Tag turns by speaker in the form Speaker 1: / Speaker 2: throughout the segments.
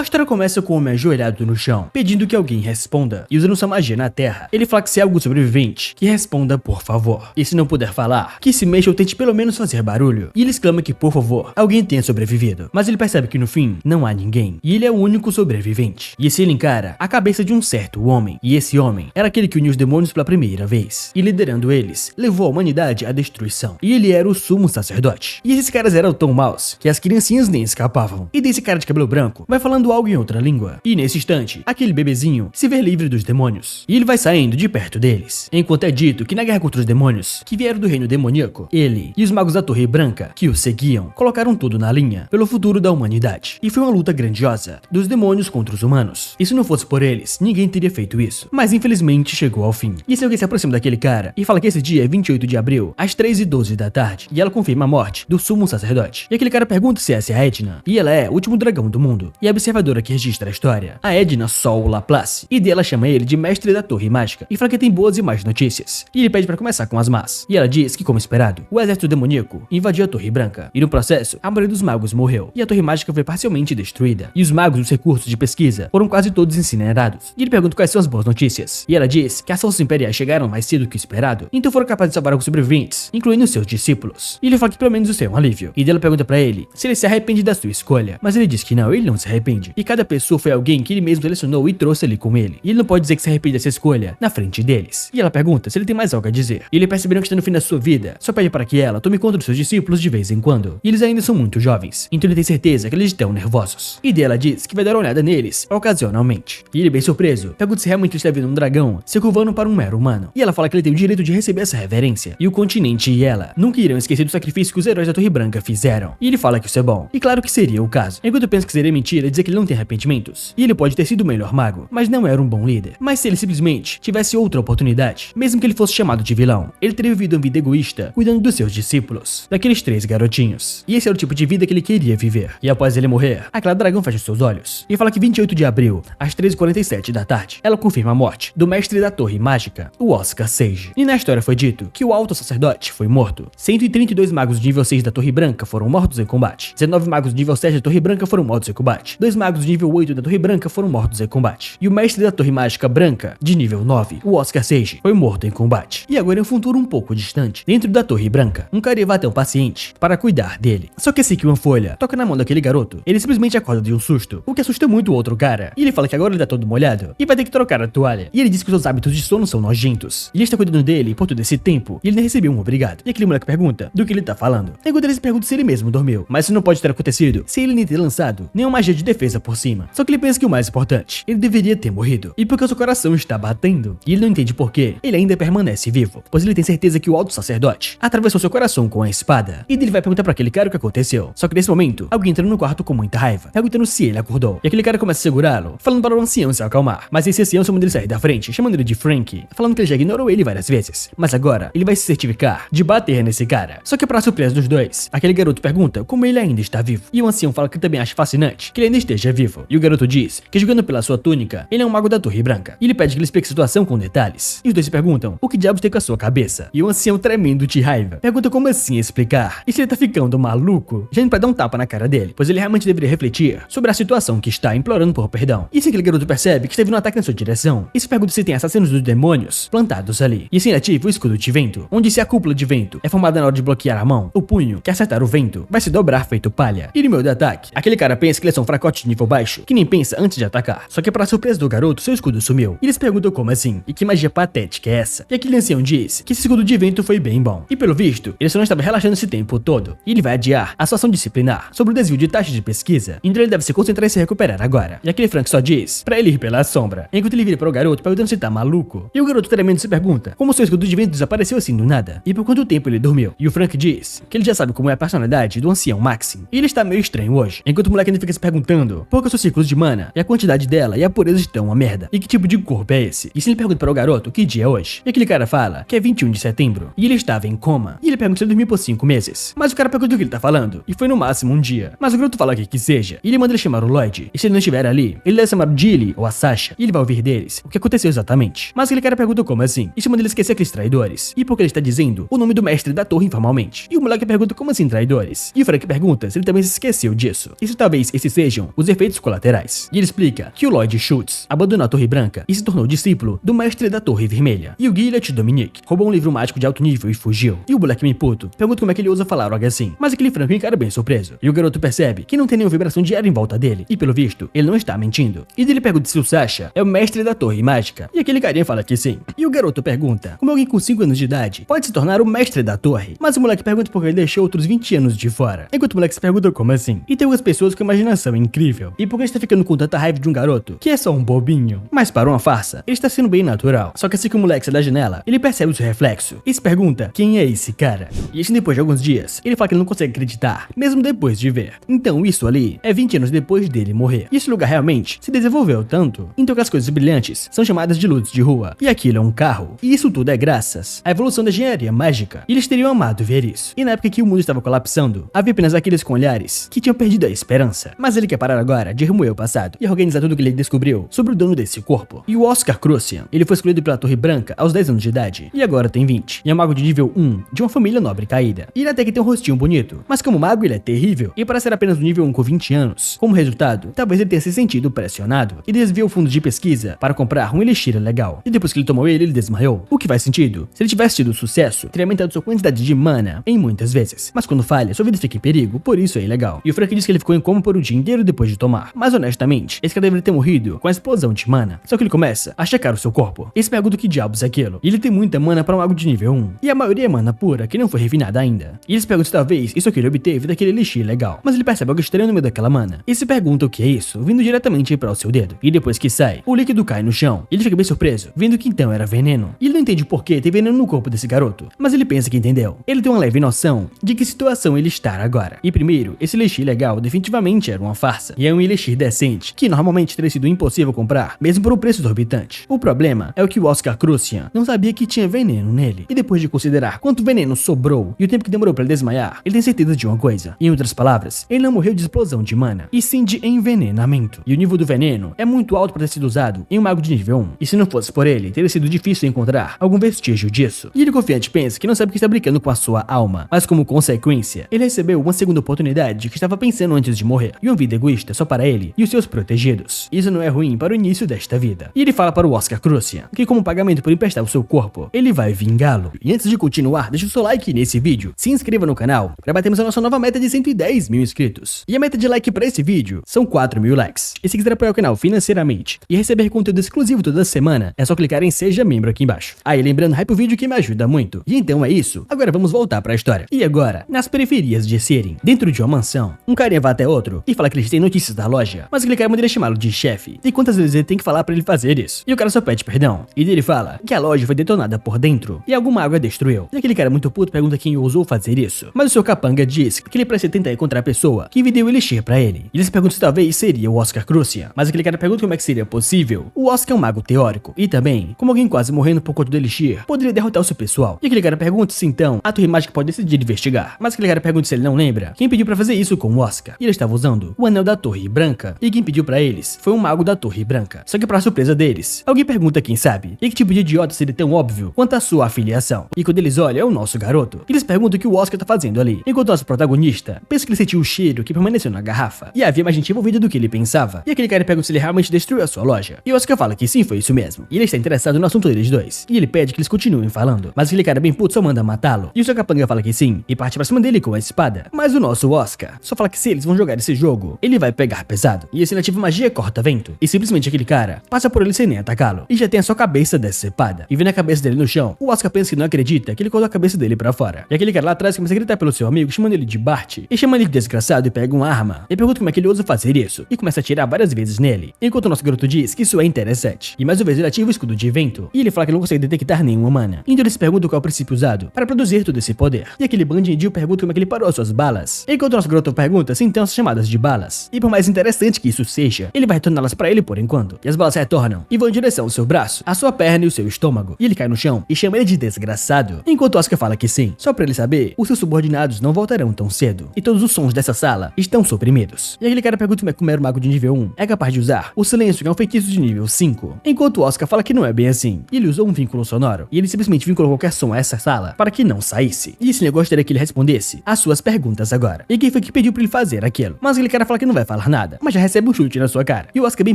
Speaker 1: história começa com um homem ajoelhado no chão, pedindo que alguém responda, e usando sua magia na terra, ele fala que se é algo sobrevivente, que responda por favor. E se não puder falar, que se mexa ou tente pelo menos fazer barulho. E ele exclama que por favor, alguém tenha sobrevivido. Mas ele percebe que no fim, não há ninguém, e ele é o único sobrevivente. E assim ele encara a cabeça de um certo homem, e esse homem era aquele que uniu os demônios pela primeira vez, e liderando eles, levou a humanidade à destruição. E ele era o sumo sacerdote. E esses caras eram tão maus, que as criancinhas nem escapavam. E desse cara de cabelo branco, vai falando algo em outra língua. E nesse instante, aquele bebezinho se vê livre dos demônios. E ele vai saindo de perto deles. Enquanto é dito que na guerra contra os demônios, que vieram do reino demoníaco, ele e os magos da Torre Branca, que o seguiam, colocaram tudo na linha, pelo futuro da humanidade. E foi uma luta grandiosa, dos demônios contra os humanos. E se não fosse por eles, ninguém teria feito isso. Mas infelizmente chegou ao fim. E se alguém se aproxima daquele cara e fala que esse dia é 28 de abril, às 3h12 da tarde, e ela confirma a morte do sumo sacerdote. E aquele cara pergunta se essa é a Edna, e ela é o último dragão do mundo, e a observadora que registra a história, a Edna Sol Laplace, e dela chama ele de mestre da Torre Mágica, e fala que tem boas e más notícias, e ele pede pra começar com as más, e ela diz que, como esperado, o exército demoníaco invadiu a Torre Branca, e no processo, a maioria dos magos morreu, e a Torre Mágica foi parcialmente destruída, e os magos dos recursos de pesquisa foram quase todos incinerados, e ele pergunta quais são as boas notícias, e ela diz que as forças imperiais chegaram mais cedo que o esperado, então foram capazes de salvar alguns sobreviventes, incluindo seus discípulos, e ele fala que pelo menos isso é um alívio, e dela pergunta pra ele se ele se arrepende da sua escolha, mas ele diz que não, ele não se arrepende, e cada pessoa foi alguém que ele mesmo selecionou e trouxe ali com ele, e ele não pode dizer que se arrepende dessa escolha na frente deles, e ela pergunta se ele tem mais algo a dizer, e ele percebendo que está no fim da sua vida, só pede para que ela tome conta dos seus discípulos de vez em quando, e eles ainda são muito jovens, então ele tem certeza que eles estão nervosos, e dela diz que vai dar uma olhada neles, ocasionalmente, e ele bem surpreso, pergunta se realmente está vendo um dragão se curvando para um mero humano, e ela fala que ele tem o direito de receber essa reverência, e o continente e ela nunca irão esquecer do sacrifício que os heróis da Torre Branca fizeram, e ele fala que isso é bom, e claro que seria o caso, enquanto pensa que seria mentira dizer que ele não tem arrependimentos, e ele pode ter sido o melhor mago, mas não era um bom líder, mas se ele simplesmente tivesse outra oportunidade, mesmo que ele fosse chamado de vilão, ele teria vivido uma vida egoísta, cuidando dos seus discípulos, daqueles 3 garotinhos, e esse era o tipo de vida que ele queria viver, e após ele morrer, aquela dragão fecha seus olhos, e fala que 28 de abril, às 13h47 da tarde, ela confirma a morte do mestre da Torre Mágica, o Oscar Sage, e na história foi dito que o alto sacerdote foi morto, 132 magos de nível 6 da Torre Branca foram mortos em combate, 19 magos de nível 7 da Torre Branca foram mortos em combate, 2 magos de nível 8 da Torre Branca foram mortos em combate, e o mestre da Torre Mágica Branca, de nível 9, o Oscar Sage, foi morto em combate. E agora em um futuro um pouco distante, dentro da Torre Branca, um cara vai ter um paciente para cuidar dele. Só que assim que uma folha toca na mão daquele garoto, ele simplesmente acorda de um susto, o que assusta muito o outro cara, e ele fala que agora ele tá todo molhado, e vai ter que trocar a toalha, e ele diz que os seus hábitos de sono são nojentos, e ele está cuidando dele por todo esse tempo, e ele nem recebeu um obrigado. E aquele moleque pergunta do que ele tá falando, enquanto ele se pergunta se ele mesmo dormiu, mas isso não pode ter acontecido se ele nem ter lançado nenhuma magia de defesa por cima. Só que ele pensa que o mais importante, ele deveria ter morrido, e porque o seu coração está batendo, e ele não entende por que ele ainda permanece vivo, pois ele tem certeza que o alto sacerdote atravessou seu coração com a espada, e ele vai perguntar pra aquele cara o que aconteceu. Só que nesse momento, alguém entra no quarto com muita raiva, perguntando se ele acordou, e aquele cara começa a segurá-lo, falando para o ancião se acalmar, mas esse ancião chama ele sair da frente, chamando ele de Frank, falando que ele já ignorou ele várias vezes, mas agora ele vai se certificar de bater nesse cara. Só que para surpresa dos dois, aquele garoto pergunta como ele ainda está vivo, e o ancião fala que também acha fascinante que ele ainda esteja vivo, e o garoto diz que jogando pela sua túnica, ele é um mago da Torre Branca, e ele pede que ele explique a situação com detalhes, e os dois se perguntam o que diabos tem com a sua cabeça, e o ancião tremendo de raiva pergunta como assim explicar, e se ele tá ficando maluco, já indo pra dar um tapa na cara dele, pois ele realmente deveria refletir sobre a situação que está, implorando por perdão. E assim aquele garoto percebe que esteve um ataque na sua direção, e se pergunta se tem assassinos dos demônios plantados ali, e assim ele ativa o escudo de vento, onde se a cúpula de vento é formada na hora de bloquear a mão, o punho que acertar o vento vai se dobrar feito palha, e no meio do ataque, aquele cara pensa que ele é só um fracote de nível baixo, que nem pensa antes de atacar, só que para surpresa do garoto, seu escudo sumiu, e eles perguntam como assim, e que magia patética é essa, e aquele ancião diz que esse escudo de vento foi bem bom, e pelo visto, ele só não estava relaxando esse tempo todo, e ele vai adiar a sua ação disciplinar sobre o desvio de taxa de pesquisa, então ele deve se concentrar em se recuperar agora, e aquele Frank só diz pra ele ir pela sombra, enquanto ele vira para o garoto perguntando se tá maluco, e o garoto tremendo se pergunta como seu escudo de vento desapareceu assim do nada, e por quanto tempo ele dormiu, e o Frank diz que ele já sabe como é a personalidade do ancião Maxim, e ele está meio estranho hoje, enquanto o moleque ainda fica se perguntando por que os seus ciclos de mana, e a quantidade dela e a pureza estão uma merda, e que tipo de corpo é esse, e se ele pergunta para o garoto que dia é hoje, e aquele cara fala que é 21 de setembro, e ele estava em coma, e ele pergunta se ele dormiu por 5 meses, mas o cara pergunta o que ele tá falando, e foi no máximo um dia, mas o garoto fala que seja, e ele manda ele chamar o Lloyd, e se ele não estiver ali, ele deve chamar o Gilly ou a Sasha, e ele vai ouvir deles o que aconteceu exatamente, mas aquele cara pergunta como assim, e manda ele esquecer aqueles traidores, e porque ele está dizendo o nome do mestre da torre informalmente, e o moleque pergunta como assim traidores, e o Frank pergunta se ele também se esqueceu disso, e se talvez esses sejam os efeitos colaterais. E ele explica que o Lloyd Schultz abandonou a Torre Branca e se tornou discípulo do mestre da Torre Vermelha. E o Gilliat Dominic roubou um livro mágico de alto nível e fugiu. E o Blackman puto pergunta como é que ele ousa falar algo assim, mas aquele Franco encara bem surpreso. E o garoto percebe que não tem nenhuma vibração de ar em volta dele, e pelo visto, ele não está mentindo. E ele pergunta se o Sasha é o mestre da Torre Mágica, e aquele carinha fala que sim. E o garoto pergunta como alguém com 5 anos de idade pode se tornar o mestre da torre, mas o moleque pergunta por que ele deixou outros 20 anos de fora, enquanto o moleque se pergunta como assim. E tem algumas pessoas com imaginação incrível, e por que está ficando com tanta raiva de um garoto que é só um bobinho. Mas para uma farsa, ele está sendo bem natural, só que assim que o moleque sai da janela, ele percebe o seu reflexo, e se pergunta quem é esse cara. E assim depois de alguns dias, ele fala que ele não consegue acreditar, mesmo depois de ver. Então isso ali é 20 anos depois dele morrer. E esse lugar realmente se desenvolveu tanto, então que as coisas brilhantes são chamadas de luzes de rua, e aquilo é um carro. E isso tudo é graças à evolução da engenharia mágica. E eles teriam amado ver isso. E na época que o mundo estava colapsando, havia apenas aqueles com olhares que tinham perdido a esperança. Mas ele quer parar agora de remoer o passado e organizar tudo o que ele descobriu sobre o dono desse corpo. E o Oscar Crucian, ele foi escolhido pela Torre Branca aos 10 anos de idade, e agora tem 20. E é um mago de nível 1, de uma família nobre caída. E ele até que tem um rostinho bonito, mas como mago ele é terrível. E para ser apenas do nível 1 com 20 anos, como resultado, talvez ele tenha se sentido pressionado e desviou o fundo de pesquisa para comprar um elixir legal. E depois que ele tomou ele desmaiou. O que faz sentido. Se ele tivesse tido sucesso, teria aumentado sua quantidade de mana em muitas vezes. Mas quando falha, sua vida fica em perigo, por isso é ilegal. E o Frank diz que ele ficou em coma por um dia inteiro depois de tomar. Mas honestamente, esse cara deveria ter morrido com a explosão de mana. Só que ele começa a checar o seu corpo. E se pergunta o que diabos é aquilo. E ele tem muita mana para um mago de nível 1. E a maioria é mana pura, que não foi refinada ainda. E eles perguntam se talvez isso aqui ele obteve daquele elixir legal. Mas ele percebe algo estranho no meio daquela mana. E se pergunta o que é isso, vindo diretamente para o seu dedo. E depois que sai, o líquido cai no chão. E ele fica bem surpreso, vendo que então era veneno. E ele não entende por que tem veneno no corpo desse garoto. Mas ele pensa que entendeu. Ele tem uma leve noção de que situação ele está agora. E primeiro, esse elixir legal definitivamente era uma farsa. E é um elixir decente, que normalmente teria sido impossível comprar, mesmo por um preço exorbitante. O problema é o que o Oscar Crucian não sabia que tinha veneno nele. E depois de considerar quanto veneno sobrou e o tempo que demorou para ele desmaiar, ele tem certeza de uma coisa. Em outras palavras, ele não morreu de explosão de mana, e sim de envenenamento. E o nível do veneno é muito alto para ter sido usado em um mago de nível 1. E se não fosse por ele, teria sido difícil encontrar algum vestígio disso. E ele confiante pensa que não sabe que está brincando com a sua alma, mas como consequência, ele recebeu uma segunda oportunidade que estava pensando antes de morrer, e uma vida egoísta só para ele e os seus protegidos. Isso não é ruim para o início desta vida. E ele fala para o Oscar Crucian que como pagamento por emprestar o seu corpo, ele vai vingá-lo. E antes de continuar, deixa o seu like nesse vídeo, se inscreva no canal para batermos a nossa nova meta de 110 mil inscritos. E a meta de like para esse vídeo são 4 mil likes. E se quiser apoiar o canal financeiramente e receber conteúdo exclusivo toda semana, é só clicar em Seja Membro aqui embaixo. Aí lembrando, hype o vídeo que me ajuda muito. E então é isso, agora vamos voltar para a história. E agora, nas periferias de Siren, dentro de uma mansão, um carinha vai até outro e fala que eles têm notícias da loja, mas aquele cara poderia chamá-lo de chefe. E quantas vezes ele tem que falar para ele fazer isso? E o cara só pede perdão. E ele fala que a loja foi detonada por dentro e alguma água destruiu. E aquele cara muito puto pergunta quem ousou fazer isso. Mas o seu capanga diz que ele precisa tentar encontrar a pessoa que vendeu o elixir pra ele. E eles perguntam se talvez seria o Oscar Crucian. Mas aquele cara pergunta como é que seria possível. O Oscar é um mago teórico. E também, como alguém quase morrendo por conta do elixir, poderia derrotar o seu pessoal. E aquele cara pergunta se então a Torre Mágica pode decidir investigar. Mas aquele cara pergunta se ele não lembra quem pediu pra fazer isso com o Oscar. E ele estava usando o anel da Torre Branca. E quem pediu pra eles foi um mago da Torre Branca. Só que pra surpresa deles, alguém pergunta quem sabe. E que tipo de idiota seria tão óbvio quanto a sua afiliação. E quando eles olham, é o nosso garoto. Eles perguntam o que o Oscar tá fazendo ali. Enquanto o nosso protagonista pensa que ele sentiu o cheiro que permaneceu na garrafa. E havia mais gente envolvida do que ele pensava. E aquele cara pergunta se ele realmente destruiu a sua loja. E o Oscar fala que sim, foi isso mesmo. E ele está interessado no assunto deles dois. E ele pede que eles continuem falando. Mas aquele cara bem puto só manda matá-lo. E o seu capanga fala que sim. E parte pra cima dele com a espada. Mas o nosso Oscar só fala que se eles vão jogar esse jogo, ele vai pegar pesado. E esse nativo magia corta-vento. E simplesmente aquele cara passa por ele sem nem atacá-lo. E já tem a sua cabeça decepada. E vendo a cabeça dele no chão, o Oscar pensa que não acredita que ele colocou a cabeça dele pra fora. E aquele cara lá atrás começa a gritar pelo seu amigo, chamando ele de Bart. E chama ele de desgraçado e pega uma arma. E pergunta como é que ele ousa fazer isso. E começa a atirar várias vezes nele. Enquanto o nosso garoto diz que isso é interessante. E mais uma vez ele ativa o escudo de vento. E ele fala que não consegue detectar nenhuma mana. Então ele se pergunta qual é o princípio usado para produzir todo esse poder. E aquele bandidinho pergunta como é que ele parou as suas balas. Enquanto o nosso garoto pergunta se então são chamadas de balas. E por mais interessante que isso seja, ele vai retorná-las para ele por enquanto. E as balas retornam e vão em direção ao seu braço, a sua perna e o seu estômago. E ele cai no chão e chama ele de desgraçado. Enquanto Oscar fala que sim. Só pra ele saber, os seus subordinados não voltarão tão cedo. E todos os sons dessa sala estão suprimidos. E aquele cara pergunta como é o mago de nível 1 é capaz de usar o silêncio, que é um feitiço de nível 5. Enquanto Oscar fala que não é bem assim. E ele usou um vínculo sonoro. E ele simplesmente vinculou qualquer som a essa sala para que não saísse. E esse negócio teria que ele respondesse às suas perguntas agora. E quem foi que pediu pra ele fazer aquilo? Mas aquele cara fala que não vai falar nada, mas já recebe um chute na sua cara. E o Oscar bem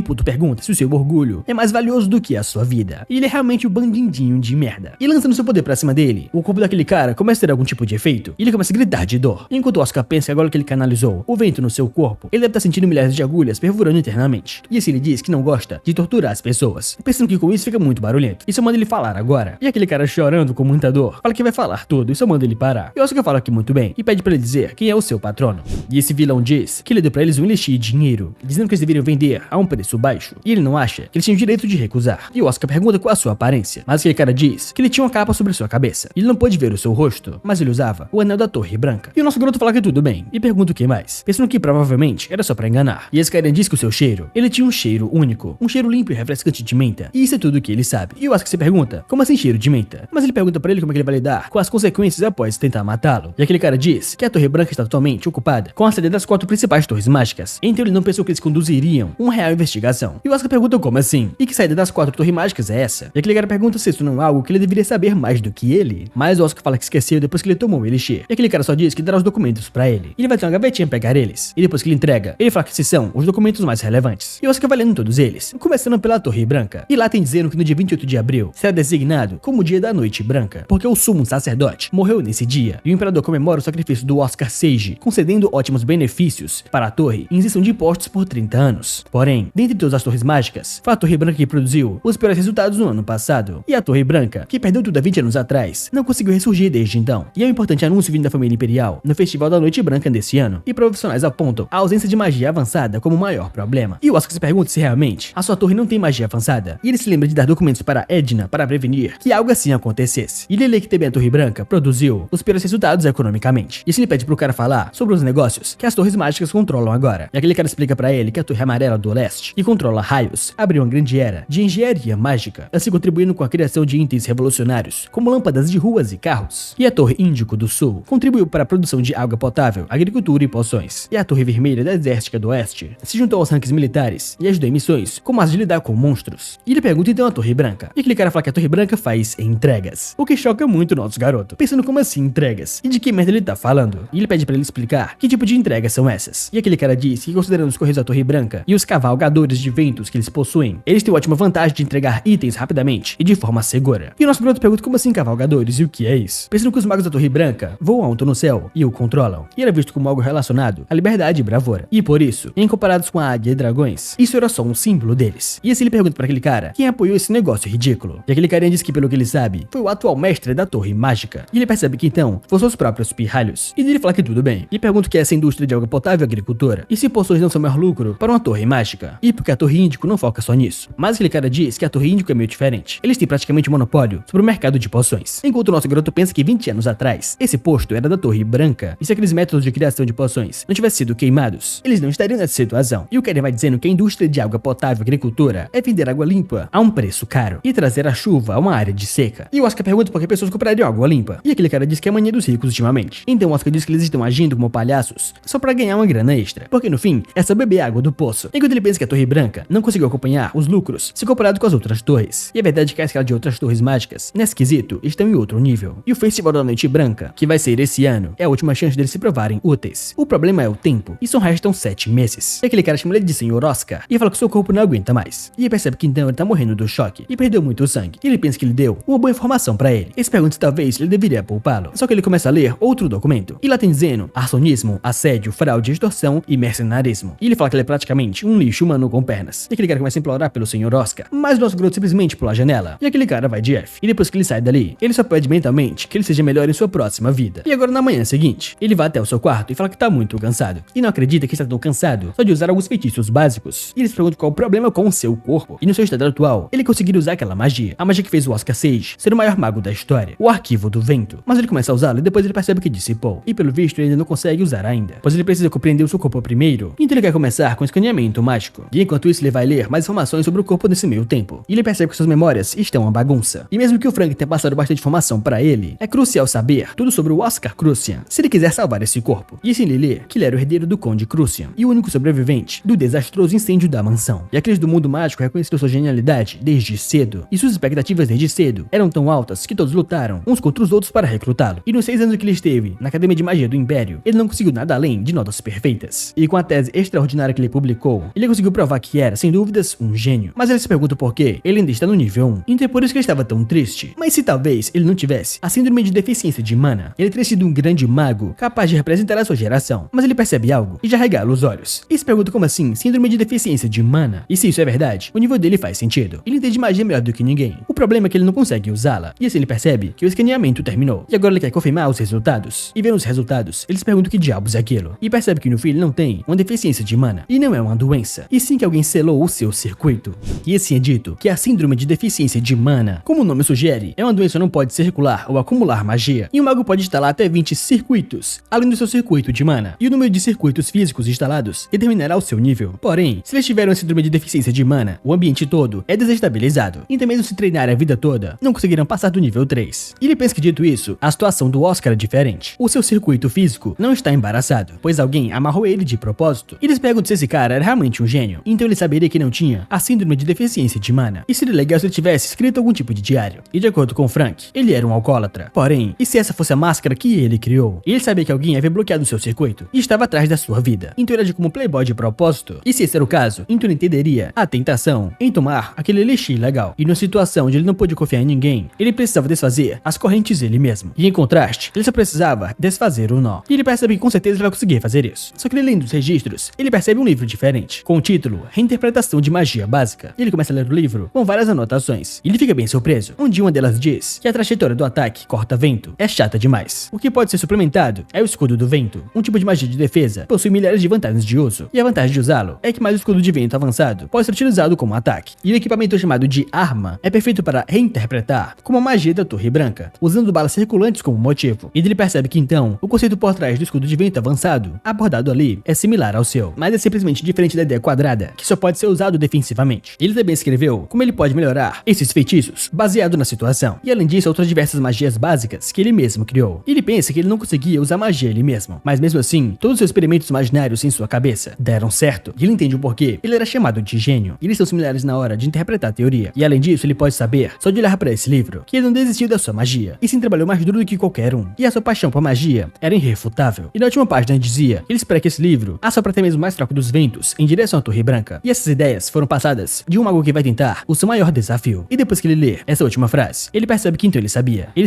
Speaker 1: puto pergunta se o seu orgulho é mais valioso do que a sua vida. E ele é realmente o bandidinho de merda. E lançando seu poder pra cima dele, o corpo daquele cara começa a ter algum tipo de efeito. E ele começa a gritar de dor. E enquanto o Oscar pensa que agora que ele canalizou o vento no seu corpo, ele deve estar sentindo milhares de agulhas perfurando internamente. E assim ele diz que não gosta de torturar as pessoas, pensando que com isso fica muito barulhento. E só manda ele falar agora. E aquele cara chorando com muita dor, fala que vai falar tudo e só manda ele parar. E o Oscar fala que muito bem e pede pra ele dizer quem é o seu patrono. E esse vilão diz que ele deu pra eles um elixir de dinheiro, dizendo que eles deveriam vender a um preço baixo. E ele não acha que eles tinham o direito de recusar. E o Oscar pergunta qual a sua aparência, mas aquele cara diz que ele tinha uma capa sobre sua cabeça. Ele não pôde ver o seu rosto, mas ele usava o anel da Torre Branca. E o nosso garoto fala que tudo bem, e pergunta o que mais, pensando que provavelmente era só pra enganar. E esse cara diz que o seu cheiro, ele tinha um cheiro único, um cheiro limpo e refrescante de menta. E isso é tudo o que ele sabe. E o Oscar se pergunta, como assim cheiro de menta? Mas ele pergunta pra ele como é que ele vai lidar com as consequências após tentar matá-lo. E aquele cara diz que a Torre Branca está totalmente ocupada com a sede das 4 principais torres mágicas, então ele não pensou que eles conduziriam uma real investigação. E o Oscar pergunta como assim? E que saída das 4 torres mágicas é essa? E aquele cara pergunta se isso não é algo que ele deveria saber mais do que ele. Mas o Oscar fala que esqueceu depois que ele tomou o elixir. E aquele cara só diz que dará os documentos pra ele. E ele vai ter uma gavetinha pegar eles. E depois que ele entrega, ele fala que esses são os documentos mais relevantes. E o Oscar vai lendo todos eles, começando pela Torre Branca. E lá tem dizendo que no dia 28 de abril será designado como o dia da Noite Branca, porque o sumo sacerdote morreu nesse dia. E o imperador comemora o sacrifício do Oscar Sage, concedendo ótimos benefícios para a torre e isenção de impostos por 30 anos. Porém, dentre todas as torres mágicas, foi a Torre Branca que produziu os piores resultados no ano passado. E a Torre Branca, que perdeu tudo há 20 anos atrás, não conseguiu ressurgir desde então. E é um importante anúncio vindo da família imperial no Festival da Noite Branca desse ano. E profissionais apontam a ausência de magia avançada como o maior problema. E o Oscar se pergunta se realmente a sua torre não tem magia avançada. E ele se lembra de dar documentos para Edna para prevenir que algo assim acontecesse. E ele lê que também a Torre Branca produziu os piores resultados economicamente. E assim ele pede pro cara falar sobre os negócios que as torres mágicas controlam agora. E aquele cara explica pra ele que a Torre Amarela do Leste, que controla raios, abriu uma grande era de engenharia mágica, assim contribuindo com a criação de itens revolucionários, como lâmpadas de ruas e carros. E a Torre Índico do Sul contribuiu para a produção de água potável, agricultura e poções. E a Torre Vermelha da Desértica do Oeste se juntou aos ranks militares e ajudou em missões como as de lidar com monstros. E ele pergunta então a Torre Branca. E aquele cara fala que a Torre Branca faz entregas, o que choca muito o nosso garoto, pensando como assim entregas? E de que merda ele tá falando? E ele pede pra ele explicar que tipo de entregas são essas. E aquele cara diz que, considerando os Correios da Torre Branca e os cavalgadores de ventos que eles possuem, eles têm uma ótima vantagem de entregar itens rapidamente e de forma segura. E o nosso garoto pergunta como assim cavalgadores e o que é isso? Pensando que os magos da Torre Branca voam alto no céu e o controlam. E era visto como algo relacionado à liberdade e bravura. E por isso, em comparados com a águia e dragões, isso era só um símbolo deles. E assim ele pergunta pra aquele cara quem apoiou esse negócio ridículo. E aquele carinha diz que, pelo que ele sabe, foi o atual mestre da Torre Mágica. E ele percebe que então foram seus próprios pirralhos. E ele fala que tudo bem. E pergunta o que é essa indústria de água potável e agricultura. E se poções não são maior lucro para uma torre mágica. E porque a Torre Índico não foca só nisso. Mas aquele cara diz que a Torre Índico é meio diferente. Eles têm praticamente um monopólio sobre o mercado de poções. Enquanto o nosso garoto pensa que 20 anos atrás, esse posto era da Torre Branca. E se aqueles métodos de criação de poções não tivessem sido queimados, eles não estariam nessa situação. E o cara vai dizendo que a indústria de água potável e agricultura é vender água limpa a um preço caro e trazer a chuva a uma área de seca. E o Oscar pergunta por que pessoas comprariam água limpa. E aquele cara diz que é a mania dos ricos ultimamente. Então o Oscar diz que eles estão agindo como palhaços só pra ganhar uma grana extra. Porque no fim, é só beber água do poço. Enquanto ele pensa que a Torre Branca não conseguiu acompanhar os lucros se comparado com as outras torres. E a verdade é que a escala de outras torres mágicas, nesse quesito, estão em outro nível. E o Festival da Noite Branca, que vai ser esse ano, é a última chance deles se provarem úteis. O problema é o tempo. E só restam 7 meses. E aquele cara chama ele de Senhor Oscar e fala que seu corpo não aguenta mais. E ele percebe que então ele tá morrendo do choque e perdeu muito sangue. E ele pensa que ele deu uma boa informação pra ele. Ele se pergunta se talvez ele deveria poupá-lo. Só que ele começa a ler outro documento. E lá tem dizendo arsonismo, assédio, fraude, extorsão e mercenarismo. E ele fala que ele é praticamente um lixo humano com pernas. E aquele cara começa a implorar pelo Senhor Oscar. Mas o nosso garoto simplesmente pula a janela. E aquele cara vai de F. E depois que ele sai dali, ele só pede mentalmente que ele seja melhor em sua próxima vida. E agora na manhã seguinte, ele vai até o seu quarto e fala que tá muito cansado. E não acredita que está tão cansado só de usar alguns feitiços básicos. E ele se pergunta qual o problema com o seu corpo. E no seu estado atual, ele conseguiria usar aquela magia. A magia que fez o Oscar Sage ser o maior mago da história. O Arquivo do Vento. Mas ele começa a usá-lo e depois ele percebe que dissipou. E pelo visto ele ainda não consegue usar ainda, pois ele precisa compreender o seu corpo primeiro. Então ele quer começar com escaneamento mágico. E enquanto isso ele vai ler mais informações sobre o corpo nesse meio tempo. E ele percebe que suas memórias estão uma bagunça. E mesmo que o Frank tenha passado bastante informação para ele, é crucial saber tudo sobre o Oscar Crucian, se ele quiser salvar esse corpo. E assim ele lê que ele era o herdeiro do Conde Crucian e o único sobrevivente do desastroso incêndio da mansão. E aqueles do mundo mágico reconheceram sua genialidade desde cedo. E suas expectativas desde cedo eram tão altas que todos lutaram uns contra os outros para recrutá-lo. E nos 6 anos que ele esteve na Academia de Magia do Império, ele não conseguiu nada além de notas perfeitas. E com a tese extraordinária que ele publicou, ele conseguiu provar que era, sem dúvidas, um gênio. Mas ele se pergunta por que ele ainda está no nível 1. Então é por isso que ele estava tão triste. Mas se talvez ele não tivesse a síndrome de deficiência de mana, ele teria sido um grande mago, capaz de representar a sua geração. Mas ele percebe algo e já regala os olhos. E se pergunta como assim, síndrome de deficiência de mana? E se isso é verdade, o nível dele faz sentido. Ele entende magia melhor do que ninguém. O problema é que ele não consegue usá-la. E assim ele percebe que o escaneamento terminou. E agora ele quer confirmar os resultados. E vendo os resultados, ele se pergunta o que diabos é aquilo. E percebe que no fim ele não tem uma deficiência de mana. E não é uma doença. E sim que alguém selou o seu circuito. E assim é dito que a síndrome de deficiência de mana, como o nome sugere, é uma doença que não pode circular ou acumular magia. E um mago pode instalar até 20 circuitos, além do seu circuito de mana. E o número de circuitos físicos instalados determinará o seu nível. Porém, se eles tiverem uma síndrome de deficiência de mana, o ambiente todo é desestabilizado. Então mesmo se treinarem a vida toda, não conseguirão passar do nível 3. E ele pensa que dito isso, a situação do Oscar é diferente. O seu circuito físico não está embaraçado, pois alguém amarrou ele de propósito. E eles perguntam se esse cara era realmente um gênio. Então ele saberia que não tinha a síndrome de deficiência de mana. E seria legal se ele tivesse escrito algum tipo de diário. E de acordo com Frank, ele era um alcoólatra. Porém, e se essa fosse a máscara que ele criou? E ele sabia que alguém havia bloqueado o seu circuito e estava atrás da sua vida. Então ele agiu como playboy de propósito. E se esse era o caso, então ele entenderia a tentação em tomar aquele elixir legal. E numa situação onde ele não pôde confiar em ninguém, ele precisava desfazer as correntes ele mesmo. E em contraste, ele só precisava desfazer o nó. E ele percebe que com certeza ele vai conseguir fazer isso. Só que ele lendo os registros, ele percebe um livro diferente, com o título Reinterpretação de Magia Básica. E ele começa a ler o livro com várias anotações. E ele fica bem surpreso, onde uma delas diz que a trajetória do ataque corta-vento é chata demais. O que pode ser suplementado é o escudo do vento, um tipo de magia de defesa, possui milhares de vantagens de uso. E a vantagem de usá-lo é que mais o escudo de vento avançado pode ser utilizado como ataque. E o equipamento chamado de arma é perfeito para reinterpretar como a magia da Torre Branca, usando balas circulantes como motivo. E ele percebe que então, o conceito por trás do escudo de vento avançado, abordado ali, é similar ao seu, mas é simplesmente diferente da ideia quadrada, que só pode ser usado defensivamente. Ele também escreveu como ele pode melhorar esses feitiços, baseado na situação. E além disso, outras diversas magias básicas que ele mesmo criou. E ele pensa que ele não conseguia usar magia ele mesmo, mas mesmo assim, todos os seus experimentos imaginários em sua cabeça deram certo. E ele entende o porquê ele era chamado de gênio. E eles são similares na hora de interpretar a teoria. E além disso, ele pode saber, só de olhar para esse livro, que ele não desistiu da sua magia, e sim trabalhou mais duro do que qualquer um. E a sua paixão por magia era irrefutável. E na última página dizia, ele espera que esse livro assopre até mesmo mais fraco dos ventos em direção à Torre Branca. E essas ideias foram passadas de um mago que vai tentar o seu maior desafio. E depois que ele lê essa última frase, ele percebe que então ele